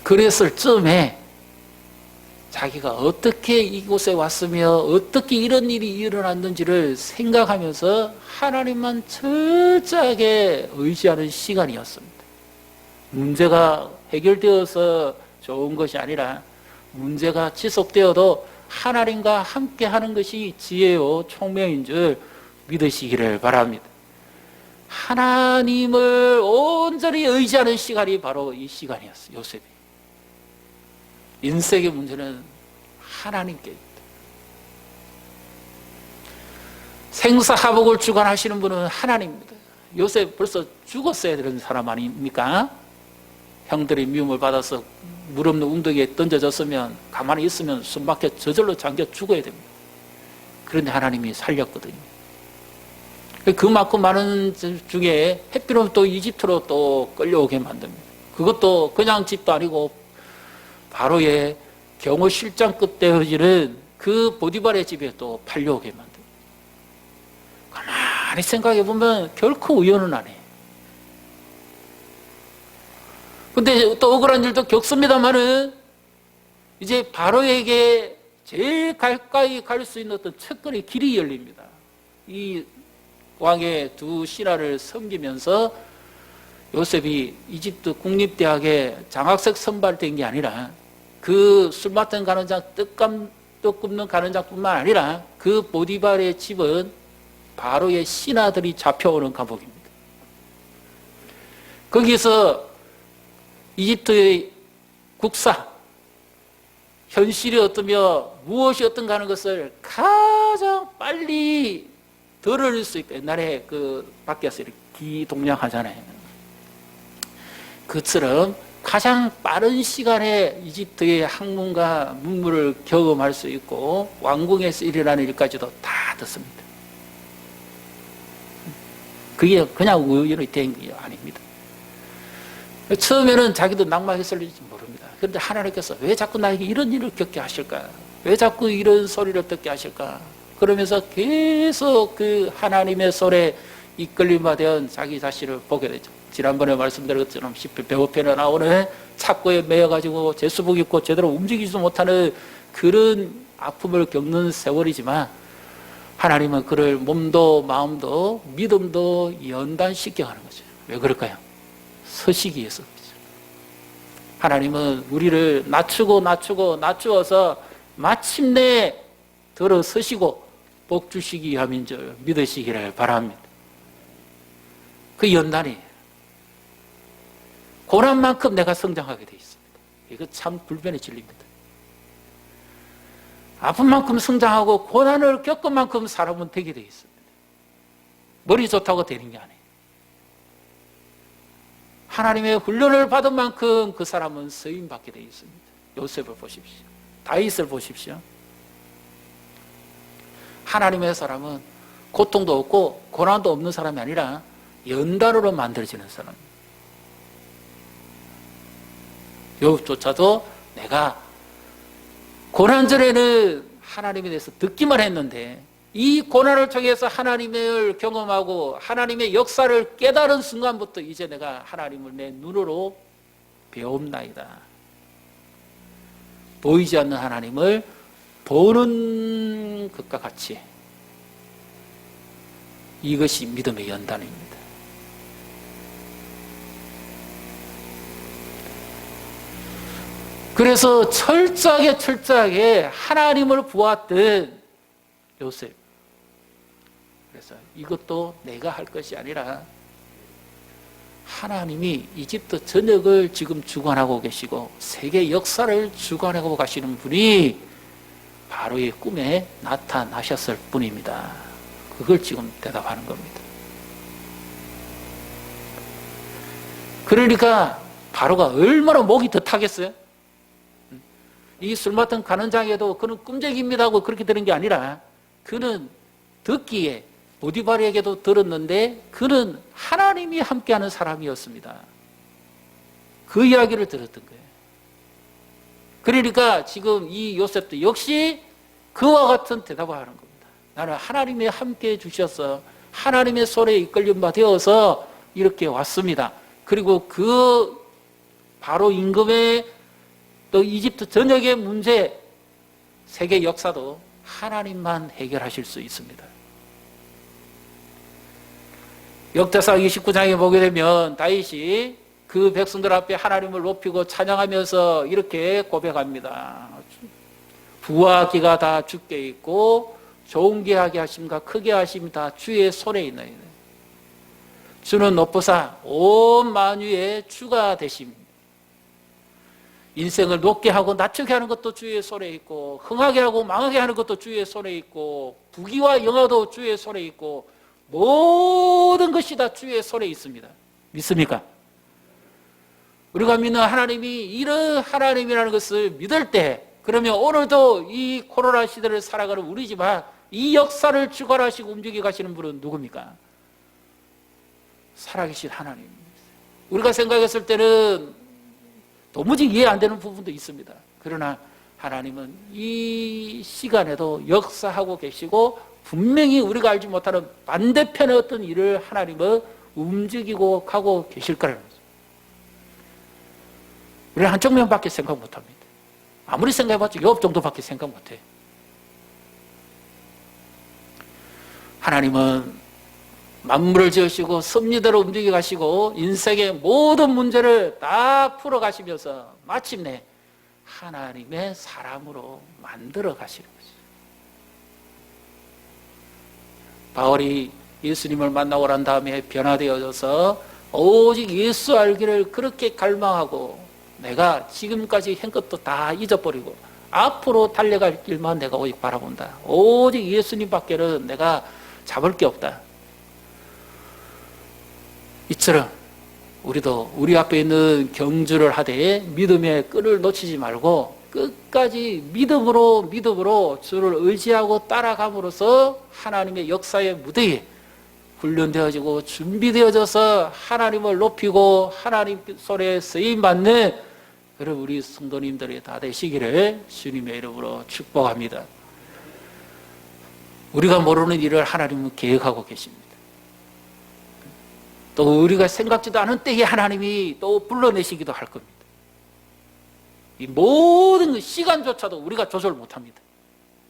[SPEAKER 1] 그랬을 즈음에 자기가 어떻게 이곳에 왔으며 어떻게 이런 일이 일어났는지를 생각하면서 하나님만 철저하게 의지하는 시간이었습니다. 문제가 해결되어서 좋은 것이 아니라 문제가 지속되어도 하나님과 함께 하는 것이 지혜요 총명인 줄 믿으시기를 바랍니다. 하나님을 온전히 의지하는 시간이 바로 이 시간이었어요. 요셉이. 인생의 문제는 하나님께 있다. 생사화복을 주관하시는 분은 하나님입니다. 요셉 벌써 죽었어야 되는 사람 아닙니까? 형들이 미움을 받아서 물 없는 웅덩이에 던져졌으면 가만히 있으면 숨막혀 저절로 잠겨 죽어야 됩니다. 그런데 하나님이 살렸거든요. 그만큼 많은 중에 햇빛은 또 이집트로 또 끌려오게 만듭니다. 그것도 그냥 집도 아니고 바로의 경호실장급 되어지는 그 보디발의 집에 또 팔려오게 만듭니다. 가만히 생각해 보면 결코 우연은 아니에요. 근데 또 억울한 일도 겪습니다만은 이제 바로에게 제일 가까이 갈 수 있는 어떤 첫걸의 길이 열립니다. 이 왕의 두 신하를 섬기면서 요셉이 이집트 국립대학에 장학생 선발된 게 아니라 그 술 맡은 가는장, 떡 굽는 가는장뿐만 아니라 그 보디발의 집은 바로의 신하들이 잡혀오는 감옥입니다. 거기서 이집트의 국사, 현실이 어떠며 무엇이 어떤가 하는 것을 가장 빨리 들을 수 있다. 옛날에 그 밖에서 이렇게 기동량하잖아요. 그처럼 가장 빠른 시간에 이집트의 학문과 문물을 경험할 수 있고 왕궁에서 일어나는 일까지도 다 듣습니다. 그게 그냥 우연히 된 게 아닙니다. 처음에는 자기도 낙마했을지 모릅니다. 그런데 하나님께서 왜 자꾸 나에게 이런 일을 겪게 하실까? 왜 자꾸 이런 소리를 듣게 하실까? 그러면서 계속 그 하나님의 손에 이끌림받은 자기 자신을 보게 되죠. 지난번에 말씀드린 것처럼 시편 105편에 나오는 착고에 매여가지고 제수복 입고 제대로 움직이지도 못하는 그런 아픔을 겪는 세월이지만 하나님은 그를 몸도 마음도 믿음도 연단시켜 가는 거죠. 왜 그럴까요? 서시기 위해서 그렇죠. 하나님은 우리를 낮추어서 마침내 들어서시고 복 주시기 위함인 줄 믿으시기를 바랍니다. 그 연단이 고난만큼 내가 성장하게 되어 있습니다. 이거 참 불변의 진리입니다. 아픈 만큼 성장하고 고난을 겪은 만큼 사람은 되게 되어 있습니다. 머리 좋다고 되는 게 아니에요. 하나님의 훈련을 받은 만큼 그 사람은 쓰임받게 되어 있습니다. 요셉을 보십시오. 다윗을 보십시오. 하나님의 사람은 고통도 없고 고난도 없는 사람이 아니라 연단으로 만들어지는 사람입니다. 욥조차도 내가 고난 전에는 하나님에 대해서 듣기만 했는데 이 고난을 통해서 하나님을 경험하고 하나님의 역사를 깨달은 순간부터 이제 내가 하나님을 내 눈으로 배움나이다. 보이지 않는 하나님을 보는 것과 같이 이것이 믿음의 연단입니다. 그래서 철저하게 하나님을 보았던 요셉. 그래서 이것도 내가 할 것이 아니라 하나님이 이집트 전역을 지금 주관하고 계시고 세계 역사를 주관하고 가시는 분이 바로의 꿈에 나타나셨을 뿐입니다. 그걸 지금 대답하는 겁니다. 그러니까 바로가 얼마나 목이 더 타겠어요? 이 술 맡은 가는장에도 그는 꿈쟁이입니다 하고 그렇게 되는 게 아니라 그는 듣기에 보디발에게도 들었는데 그는 하나님이 함께하는 사람이었습니다. 그 이야기를 들었던 거예요. 그러니까 지금 이 요셉도 역시 그와 같은 대답을 하는 겁니다. 나는 하나님이 함께해 주셔서 하나님의 손에 이끌림 바 되어서 이렇게 왔습니다. 그리고 그 바로 임금의 또 이집트 전역의 문제, 세계 역사도 하나님만 해결하실 수 있습니다. 역대상 29장에 보게 되면 다윗이 그 백성들 앞에 하나님을 높이고 찬양하면서 이렇게 고백합니다. 부와 기가 다 주께 있고 좋은 게 하게 하심과 크게 하심이 다 주의 손에 있나이다. 주는 높으사 온 만유의 주가 되십니다. 인생을 높게 하고 낮추게 하는 것도 주의 손에 있고 흥하게 하고 망하게 하는 것도 주의 손에 있고 부귀와 영화도 주의 손에 있고 모든 것이 다 주의 손에 있습니다. 믿습니까? 우리가 믿는 하나님이 이런 하나님이라는 것을 믿을 때, 그러면 오늘도 이 코로나 시대를 살아가는 우리지만 이 역사를 주관하시고 움직여 가시는 분은 누굽니까? 살아계신 하나님입니다. 우리가 생각했을 때는 도무지 이해 안 되는 부분도 있습니다. 그러나 하나님은 이 시간에도 역사하고 계시고 분명히 우리가 알지 못하는 반대편의 어떤 일을 하나님은 움직이고 가고 계실 거라는 거죠. 우리는 한쪽 면밖에 생각 못합니다. 아무리 생각해봤자 욥 정도밖에 생각 못해. 하나님은 만물을 지으시고 섭리대로 움직여 가시고 인생의 모든 문제를 다 풀어 가시면서 마침내 하나님의 사람으로 만들어 가시는 거죠. 바울이 예수님을 만나고 난 다음에 변화되어져서 오직 예수 알기를 그렇게 갈망하고 내가 지금까지 한 것도 다 잊어버리고 앞으로 달려갈 길만 내가 오직 바라본다. 오직 예수님밖에는 내가 잡을 게 없다. 이처럼 우리도 우리 앞에 있는 경주를 하되 믿음의 끈을 놓치지 말고 끝까지 믿음으로 주를 의지하고 따라감으로써 하나님의 역사의 무대에 훈련되어지고 준비되어져서 하나님을 높이고 하나님 손에 쓰임받는 그런 우리 성도님들이 다 되시기를 주님의 이름으로 축복합니다. 우리가 모르는 일을 하나님은 계획하고 계십니다. 또 우리가 생각지도 않은 때에 하나님이 또 불러내시기도 할 겁니다. 이 모든 시간조차도 우리가 조절 못합니다.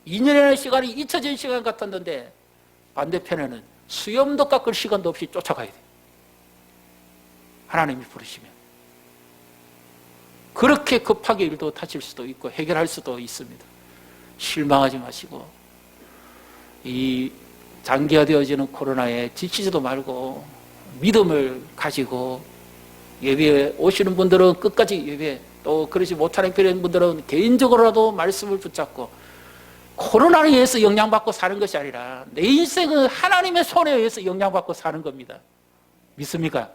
[SPEAKER 1] 2년이라는 시간이 잊혀진 시간 같았는데 반대편에는 수염도 깎을 시간도 없이 쫓아가야 돼요. 하나님이 부르시면. 그렇게 급하게 일도 다칠 수도 있고 해결할 수도 있습니다. 실망하지 마시고 이 장기화되어지는 코로나에 지치지도 말고 믿음을 가지고 예배에 오시는 분들은 끝까지 예배, 또 그러지 못하는 분들은 개인적으로라도 말씀을 붙잡고 코로나에 의해서 영향받고 사는 것이 아니라 내 인생은 하나님의 손에 의해서 영향받고 사는 겁니다. 믿습니까?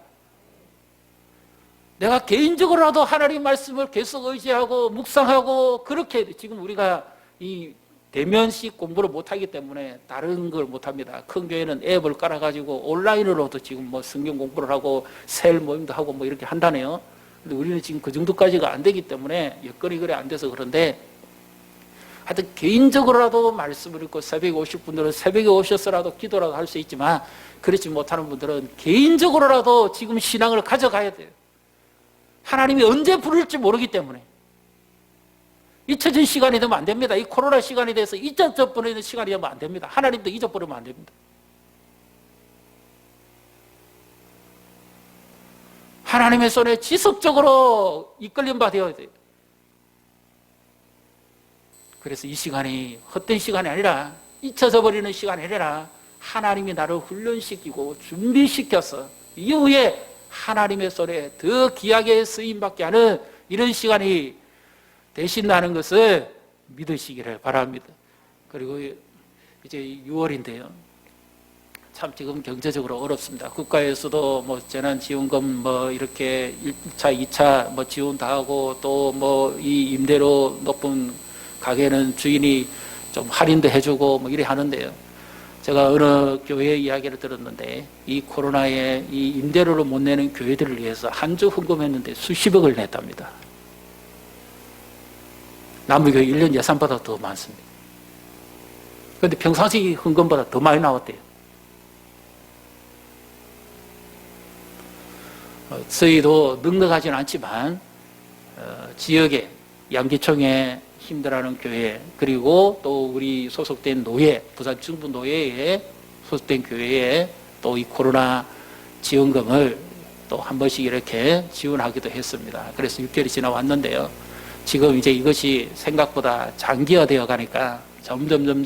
[SPEAKER 1] 내가 개인적으로라도 하나님 말씀을 계속 의지하고 묵상하고 그렇게 지금 우리가 이 대면식 공부를 못하기 때문에 다른 걸 못합니다. 큰 교회는 앱을 깔아가지고 온라인으로도 지금 뭐 성경 공부를 하고 셀 모임도 하고 뭐 이렇게 한다네요. 근데 우리는 지금 그 정도까지가 안 되기 때문에 여건이 그래 안 돼서 그런데 하여튼 개인적으로라도 말씀을 읽고 새벽에 오실 분들은 새벽에 오셔서라도 기도라도 할 수 있지만 그렇지 못하는 분들은 개인적으로라도 지금 신앙을 가져가야 돼요. 하나님이 언제 부를지 모르기 때문에 잊혀진 시간이 되면 안 됩니다. 이 코로나 시간에 대해서 잊어버리는 시간이 되면 안 됩니다. 하나님도 잊어버리면 안 됩니다. 하나님의 손에 지속적으로 이끌림 받아야 돼요. 그래서 이 시간이 헛된 시간이 아니라 잊혀져 버리는 시간이 아니라 하나님이 나를 훈련시키고 준비시켜서 이후에 하나님의 손에 더 귀하게 쓰임받게 하는 이런 시간이 되신다는 것을 믿으시기를 바랍니다. 그리고 이제 6월인데요. 참 지금 경제적으로 어렵습니다. 국가에서도 뭐 재난지원금 뭐 이렇게 1차, 2차 뭐 지원 다 하고 또 뭐 이 임대료 높은 가게는 주인이 좀 할인도 해주고 뭐 이래 하는데요. 제가 어느 교회 이야기를 들었는데 이 코로나에 이 임대료를 못 내는 교회들을 위해서 한 주 헌금했는데 수십억을 냈답니다. 남부교회 1년 예산보다 더 많습니다. 그런데 평상시 헌금보다 더 많이 나왔대요. 저희도 넉넉하지는 않지만 지역에 양기총에 힘들어하는 교회 그리고 또 우리 소속된 노예, 부산 충북노예에 소속된 교회에 또 이 코로나 지원금을 또 한 번씩 이렇게 지원하기도 했습니다. 그래서 6개월이 지나왔는데요. 지금 이제 이것이 생각보다 장기화되어 가니까 점점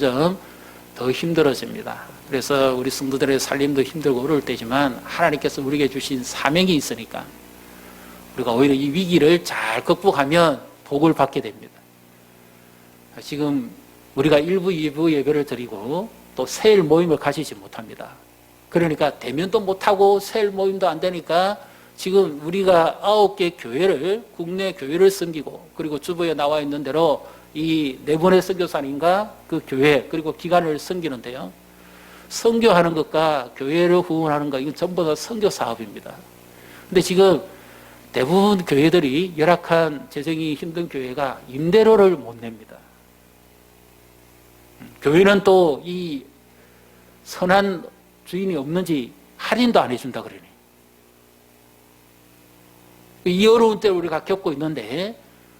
[SPEAKER 1] 더 힘들어집니다. 그래서 우리 성도들의 살림도 힘들고 어려울 때지만 하나님께서 우리에게 주신 사명이 있으니까 우리가 오히려 이 위기를 잘 극복하면 복을 받게 됩니다. 지금 우리가 1부, 2부 예배를 드리고 또 세일 모임을 가지지 못합니다. 그러니까 대면도 못하고 세일 모임도 안 되니까 지금 우리가 9개 교회를, 국내 교회를 섬기고 그리고 주보에 나와 있는 대로 이 4분의 선교사님과 그 교회 그리고 기관을 섬기는데요. 선교하는 것과 교회를 후원하는 것 이건 전부 다 선교 사업입니다. 근데 지금 대부분 교회들이 열악한 재정이 힘든 교회가 임대료를 못 냅니다. 교회는 또 이 선한 주인이 없는지 할인도 안 해준다 그러니. 이 어려운 때를 우리가 겪고 있는데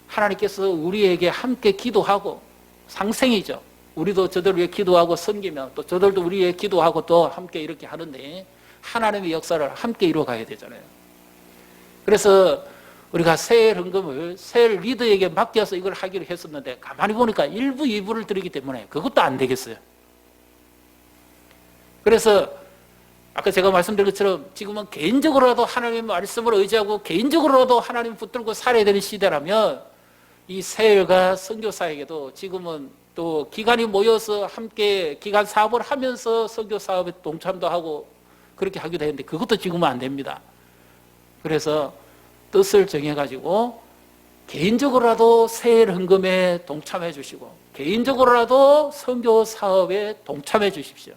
[SPEAKER 1] 하나님께서 우리에게 함께 기도하고 상생이죠. 우리도 저들 위해 기도하고 섬기면 또 저들도 우리 위해 기도하고 또 함께 이렇게 하는데 하나님의 역사를 함께 이루어가야 되잖아요. 그래서 우리가 세일 헌금을 세일 리더에게 맡겨서 이걸 하기로 했었는데 가만히 보니까 1부, 2부를 드리기 때문에 그것도 안 되겠어요. 그래서 아까 제가 말씀드린 것처럼 지금은 개인적으로라도 하나님의 말씀을 의지하고 개인적으로라도 하나님 붙들고 살아야 되는 시대라면 이 세일과 선교사에게도 지금은 또 기관이 모여서 함께 기관 사업을 하면서 선교 사업에 동참도 하고 그렇게 하기도 했는데 그것도 지금은 안 됩니다. 그래서 뜻을 정해가지고 개인적으로라도 세일 헌금에 동참해 주시고 개인적으로라도 선교 사업에 동참해 주십시오.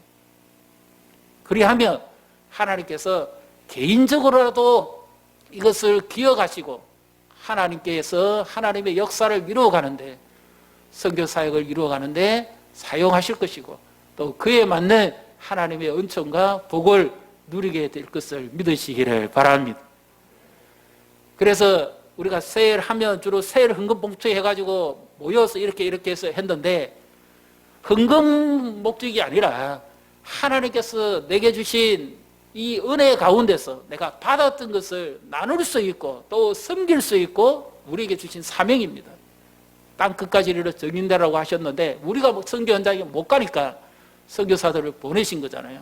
[SPEAKER 1] 그리하면 하나님께서 개인적으로라도 이것을 기억하시고 하나님께서 하나님의 역사를 이루어가는데 선교사역을 이루어가는데 사용하실 것이고 또 그에 맞는 하나님의 은총과 복을 누리게 될 것을 믿으시기를 바랍니다. 그래서 우리가 세일하면 주로 세일 헌금 봉투에 해가지고 모여서 이렇게 해서 했는데 헌금 목적이 아니라 하나님께서 내게 주신 이 은혜 가운데서 내가 받았던 것을 나눌 수 있고 또 섬길 수 있고 우리에게 주신 사명입니다. 땅 끝까지 이르러 정인되라고 하셨는데 우리가 선교 현장에 못 가니까 선교사들을 보내신 거잖아요.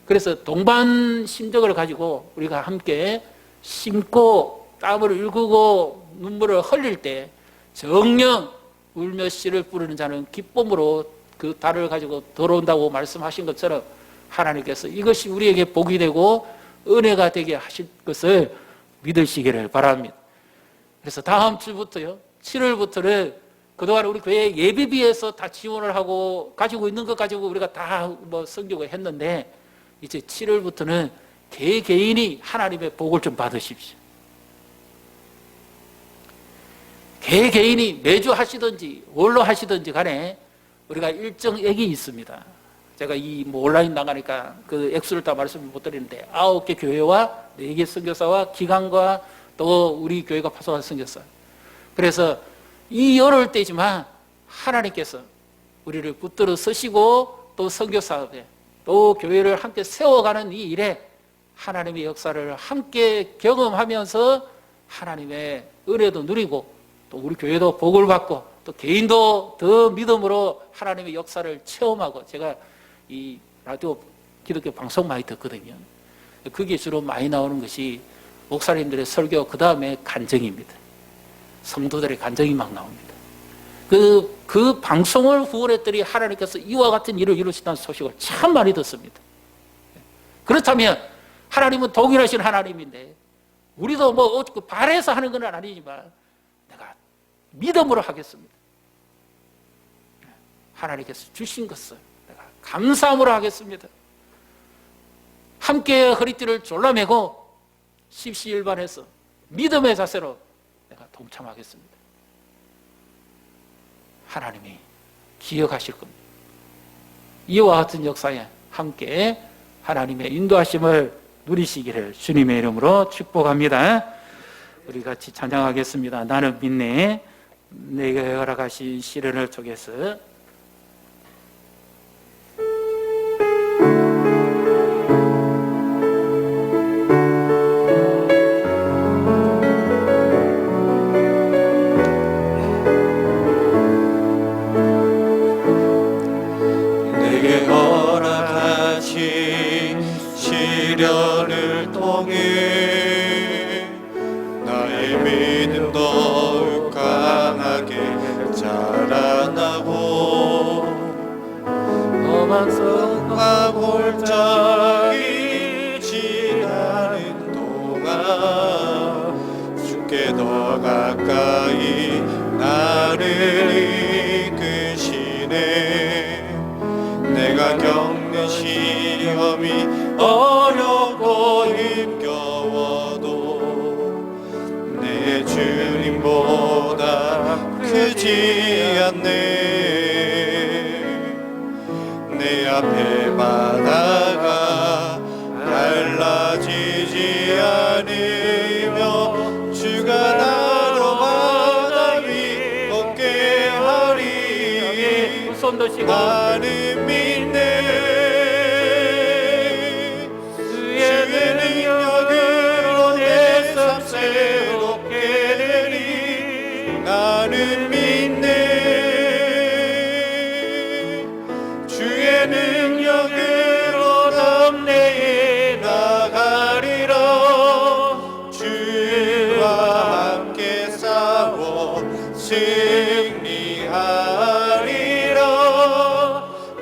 [SPEAKER 1] 그래서 동반 심정을 가지고 우리가 함께 심고 땀을 일구고 눈물을 흘릴 때 정녕 울며 씨를 뿌리는 자는 기쁨으로 그 달을 가지고 돌아온다고 말씀하신 것처럼 하나님께서 이것이 우리에게 복이 되고 은혜가 되게 하실 것을 믿으시기를 바랍니다. 그래서 다음 주부터요, 7월부터는 그동안 우리 교회 예비비에서 다 지원을 하고 가지고 있는 것 가지고 우리가 다 섬기고 했는데 이제 7월부터는 개개인이 하나님의 복을 좀 받으십시오. 개개인이 매주 하시든지 월로 하시든지 간에 우리가 일정액이 있습니다. 제가 온라인 나가니까 그 액수를 다 말씀을 못 드리는데 9개 교회와 4개 선교사와 기관과 또 우리 교회가 파송한 선교사. 그래서 이 어려울 때지만 하나님께서 우리를 붙들어 서시고 또 선교 사업에 또 교회를 함께 세워가는 이 일에 하나님의 역사를 함께 경험하면서 하나님의 은혜도 누리고 또 우리 교회도 복을 받고 또 개인도 더 믿음으로 하나님의 역사를 체험하고 제가 이 라디오 기독교 방송 많이 듣거든요. 그게 주로 많이 나오는 것이 목사님들의 설교 그 다음에 간증입니다. 성도들의 간증이 막 나옵니다. 그 방송을 후원했더니 하나님께서 이와 같은 일을 이루신다는 소식을 참 많이 듣습니다. 그렇다면 하나님은 동일하신 하나님인데 우리도 바래서 하는 건 아니지만 내가 믿음으로 하겠습니다. 하나님께서 주신 것을 내가 감사함으로 하겠습니다. 함께 허리띠를 졸라매고 십시일반해서 믿음의 자세로 내가 동참하겠습니다. 하나님이 기억하실 겁니다. 이와 같은 역사에 함께 하나님의 인도하심을 누리시기를 주님의 이름으로 축복합니다. 우리 같이 찬양하겠습니다. 나는 믿네. 내게 허락하신 시련을 통해서
[SPEAKER 2] 다시 시련을 통해 나의 믿음 더욱 강하게 자라나고
[SPEAKER 1] 험한
[SPEAKER 2] 성과 골짜기 지나는 동안 주께 더 가까이 나를 이끄시네. 내가 겪는 시험이 어렵고 힘겨워도 내 주님보다 크지 않네. 내 앞에 바다가 갈라지지 않으며 주가 나로 바다 위 걷게 하리.
[SPEAKER 1] 손도 시고
[SPEAKER 2] 나는 믿네. 주의 능력으로 내 삶 새롭게 되리. 나는 믿네. 주의 능력으로 담대히 나가리라. 주와 함께 싸워 승리하리라.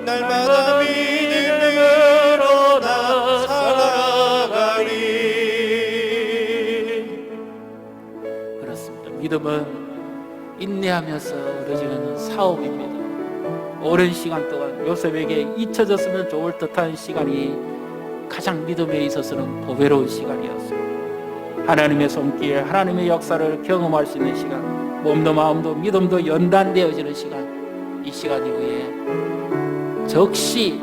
[SPEAKER 2] 날마다 믿음으로 나 살아가리.
[SPEAKER 1] 그렇습니다. 믿음은 인내하면서 이루어지는 사업입니다. 오랜 시간 동안 요셉에게 잊혀졌으면 좋을 듯한 시간이 가장 믿음에 있어서는 보배로운 시간이었습니다. 하나님의 손길, 하나님의 역사를 경험할 수 있는 시간, 몸도 마음도 믿음도 연단되어지는 시간, 이 시간 이후에 적시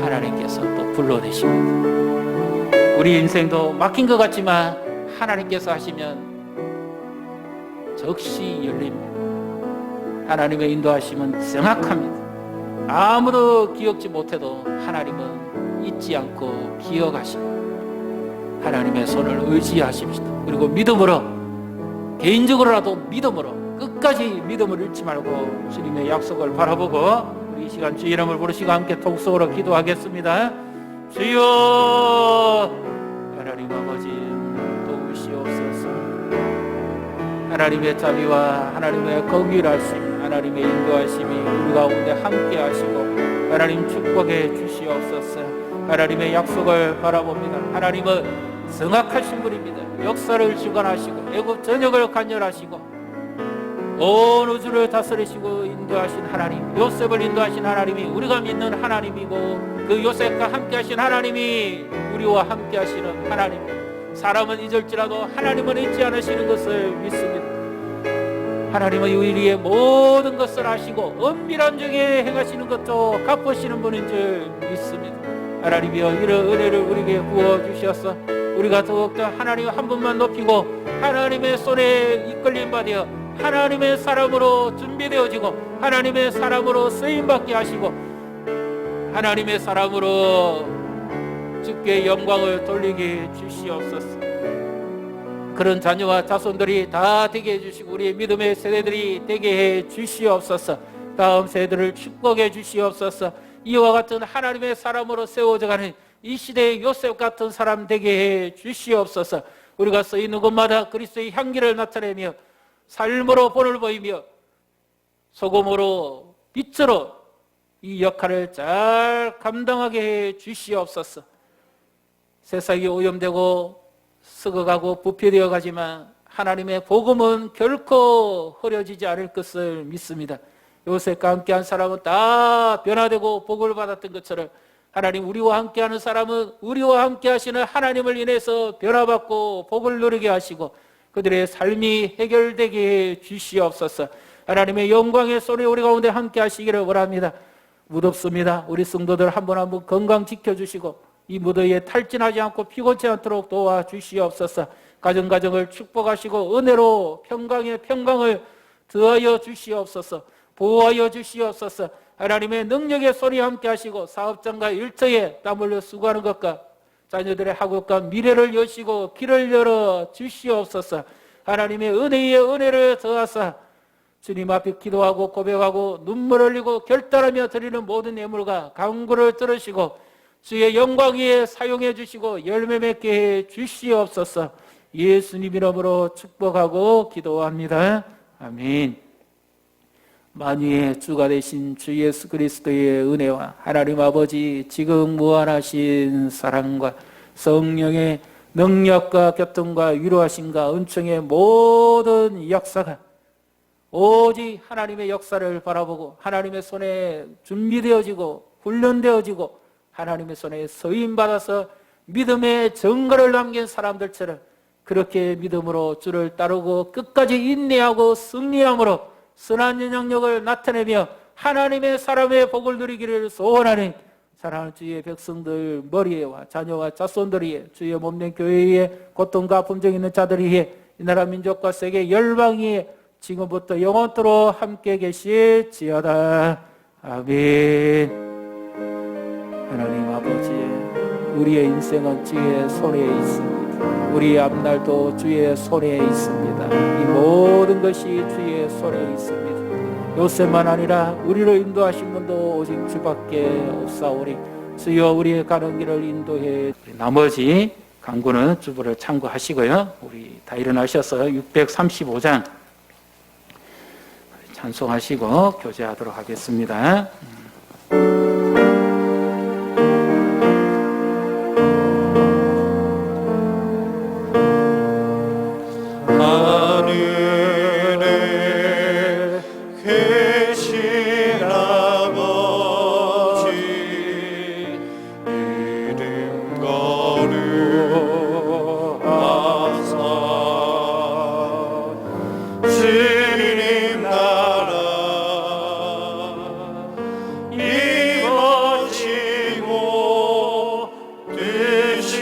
[SPEAKER 1] 하나님께서 또 불러내십니다. 우리 인생도 막힌 것 같지만 하나님께서 하시면 적시 열립니다. 하나님의 인도하심은 정확합니다. 아무도 기억지 못해도 하나님은 잊지 않고 기억하십니다. 하나님의 손을 의지하십시다. 그리고 믿음으로, 개인적으로라도 믿음으로, 끝까지 믿음을 잃지 말고 주님의 약속을 바라보고 우리 이 시간 주 이름을 부르시고 함께 통성으로 기도하겠습니다. 주여, 하나님 아버지 도우시옵소서. 하나님의 자비와 하나님의 거룩하심, 하나님의 인도하심이 우리 가운데 함께 하시고 하나님 축복해 주시옵소서. 하나님의 약속을 바라봅니다. 하나님은 정확하신 분입니다. 역사를 주관하시고 애굽 전역을 간절하시고 온 우주를 다스리시고 인도하신 하나님, 요셉을 인도하신 하나님이 우리가 믿는 하나님이고 그 요셉과 함께 하신 하나님이 우리와 함께 하시는 하나님. 사람은 잊을지라도 하나님은 잊지 않으시는 것을 믿습니다. 하나님은 우리의 모든 것을 아시고 은밀한 중에 행하시는 것도 갚으시는 분인 줄 믿습니다. 하나님이여, 이런 은혜를 우리에게 부어주셔서 우리가 더욱더 하나님 한 분만 높이고 하나님의 손에 이끌림 받아 하나님의 사람으로 준비되어지고 하나님의 사람으로 쓰임받게 하시고 하나님의 사람으로 주께 영광을 돌리게 주시옵소서. 그런 자녀와 자손들이 다 되게 해주시고 우리의 믿음의 세대들이 되게 해 주시옵소서. 다음 세대를 축복해 주시옵소서. 이와 같은 하나님의 사람으로 세워져가는 이 시대의 요셉 같은 사람 되게 해 주시옵소서. 우리가 쓰이는 곳마다 그리스도의 향기를 나타내며 삶으로 본을 보이며 소금으로 빛으로 이 역할을 잘 감당하게 해 주시옵소서. 세상이 오염되고 썩어가고 부패되어 가지만 하나님의 복음은 결코 흐려지지 않을 것을 믿습니다. 요셉과 함께한 사람은 다 변화되고 복을 받았던 것처럼 하나님, 우리와 함께하는 사람은 우리와 함께 하시는 하나님을 인해서 변화받고 복을 누리게 하시고 그들의 삶이 해결되게 해 주시옵소서. 하나님의 영광의 손이 우리 가운데 함께 하시기를 원합니다. 무덥습니다. 우리 성도들 한 분 한 분 건강 지켜주시고 이 무더위에 탈진하지 않고 피곤치 않도록 도와주시옵소서. 가정을 축복하시고 은혜로 평강의 평강을 더하여 주시옵소서. 보호하여 주시옵소서. 하나님의 능력의 손이 함께 하시고 사업장과 일터에 땀 흘려 수고하는 것과 자녀들의 학업과 미래를 여시고 길을 열어 주시옵소서. 하나님의 은혜의 은혜를 더하사 주님 앞에 기도하고 고백하고 눈물 흘리고 결단하며 드리는 모든 예물과 간구를 들으시고 주의 영광 위에 사용해 주시고 열매 맺게 해 주시옵소서. 예수님 이름으로 축복하고 기도합니다. 아멘. 만유의 주가 되신 주 예수 그리스도의 은혜와 하나님 아버지 지극 무한하신 사랑과 성령의 능력과 교통과 위로하심과 은총의 모든 역사가 오직 하나님의 역사를 바라보고 하나님의 손에 준비되어지고 훈련되어지고 하나님의 손에 서임받아서 믿음의 증거를 남긴 사람들처럼 그렇게 믿음으로 주를 따르고 끝까지 인내하고 승리함으로 선한 영향력을 나타내며 하나님의 사람의 복을 누리기를 소원하는 사랑하는 주의 백성들 머리에와 자녀와 자손들이에 주의 몸된 교회에 고통과 분쟁 있는 자들이에 이 나라 민족과 세계 열방이에 지금부터 영원토록 함께 계실지어다. 아멘. 하나님 아버지, 우리의 인생은 주의 손에 있습니다. 우리의 앞날도 주의 손에 있습니다. 이 모든 것이 주의 손에 있습니다. 요새만 아니라 우리를 인도하신 분도 오직 주밖에 없사오니 주여 우리의 가는 길을 인도해. 나머지 강구는 주부를 참고하시고요. 우리 다 일어나셔서 635장 찬송하시고 교제하도록 하겠습니다.
[SPEAKER 2] 하늘에 계신 아버지 이름 거룩하사 주님 나라 임하시고 뜻이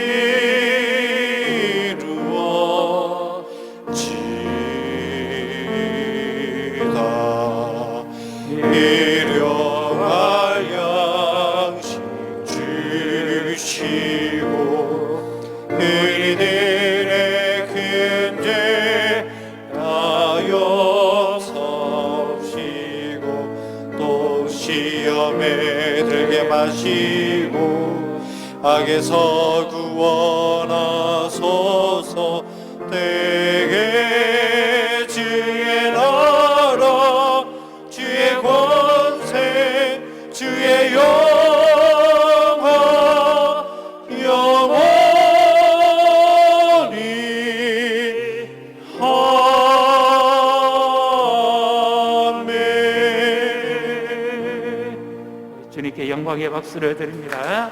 [SPEAKER 2] 일용할 양식 주시고 우리들의 큰죄 하여 섭시고 또 시험에 들게 마시고 악에서 구원하소서. 되게 주의 나라 주의 권세 주의 영광 영원히 아멘.
[SPEAKER 1] 주님께 영광의 박수를 드립니다.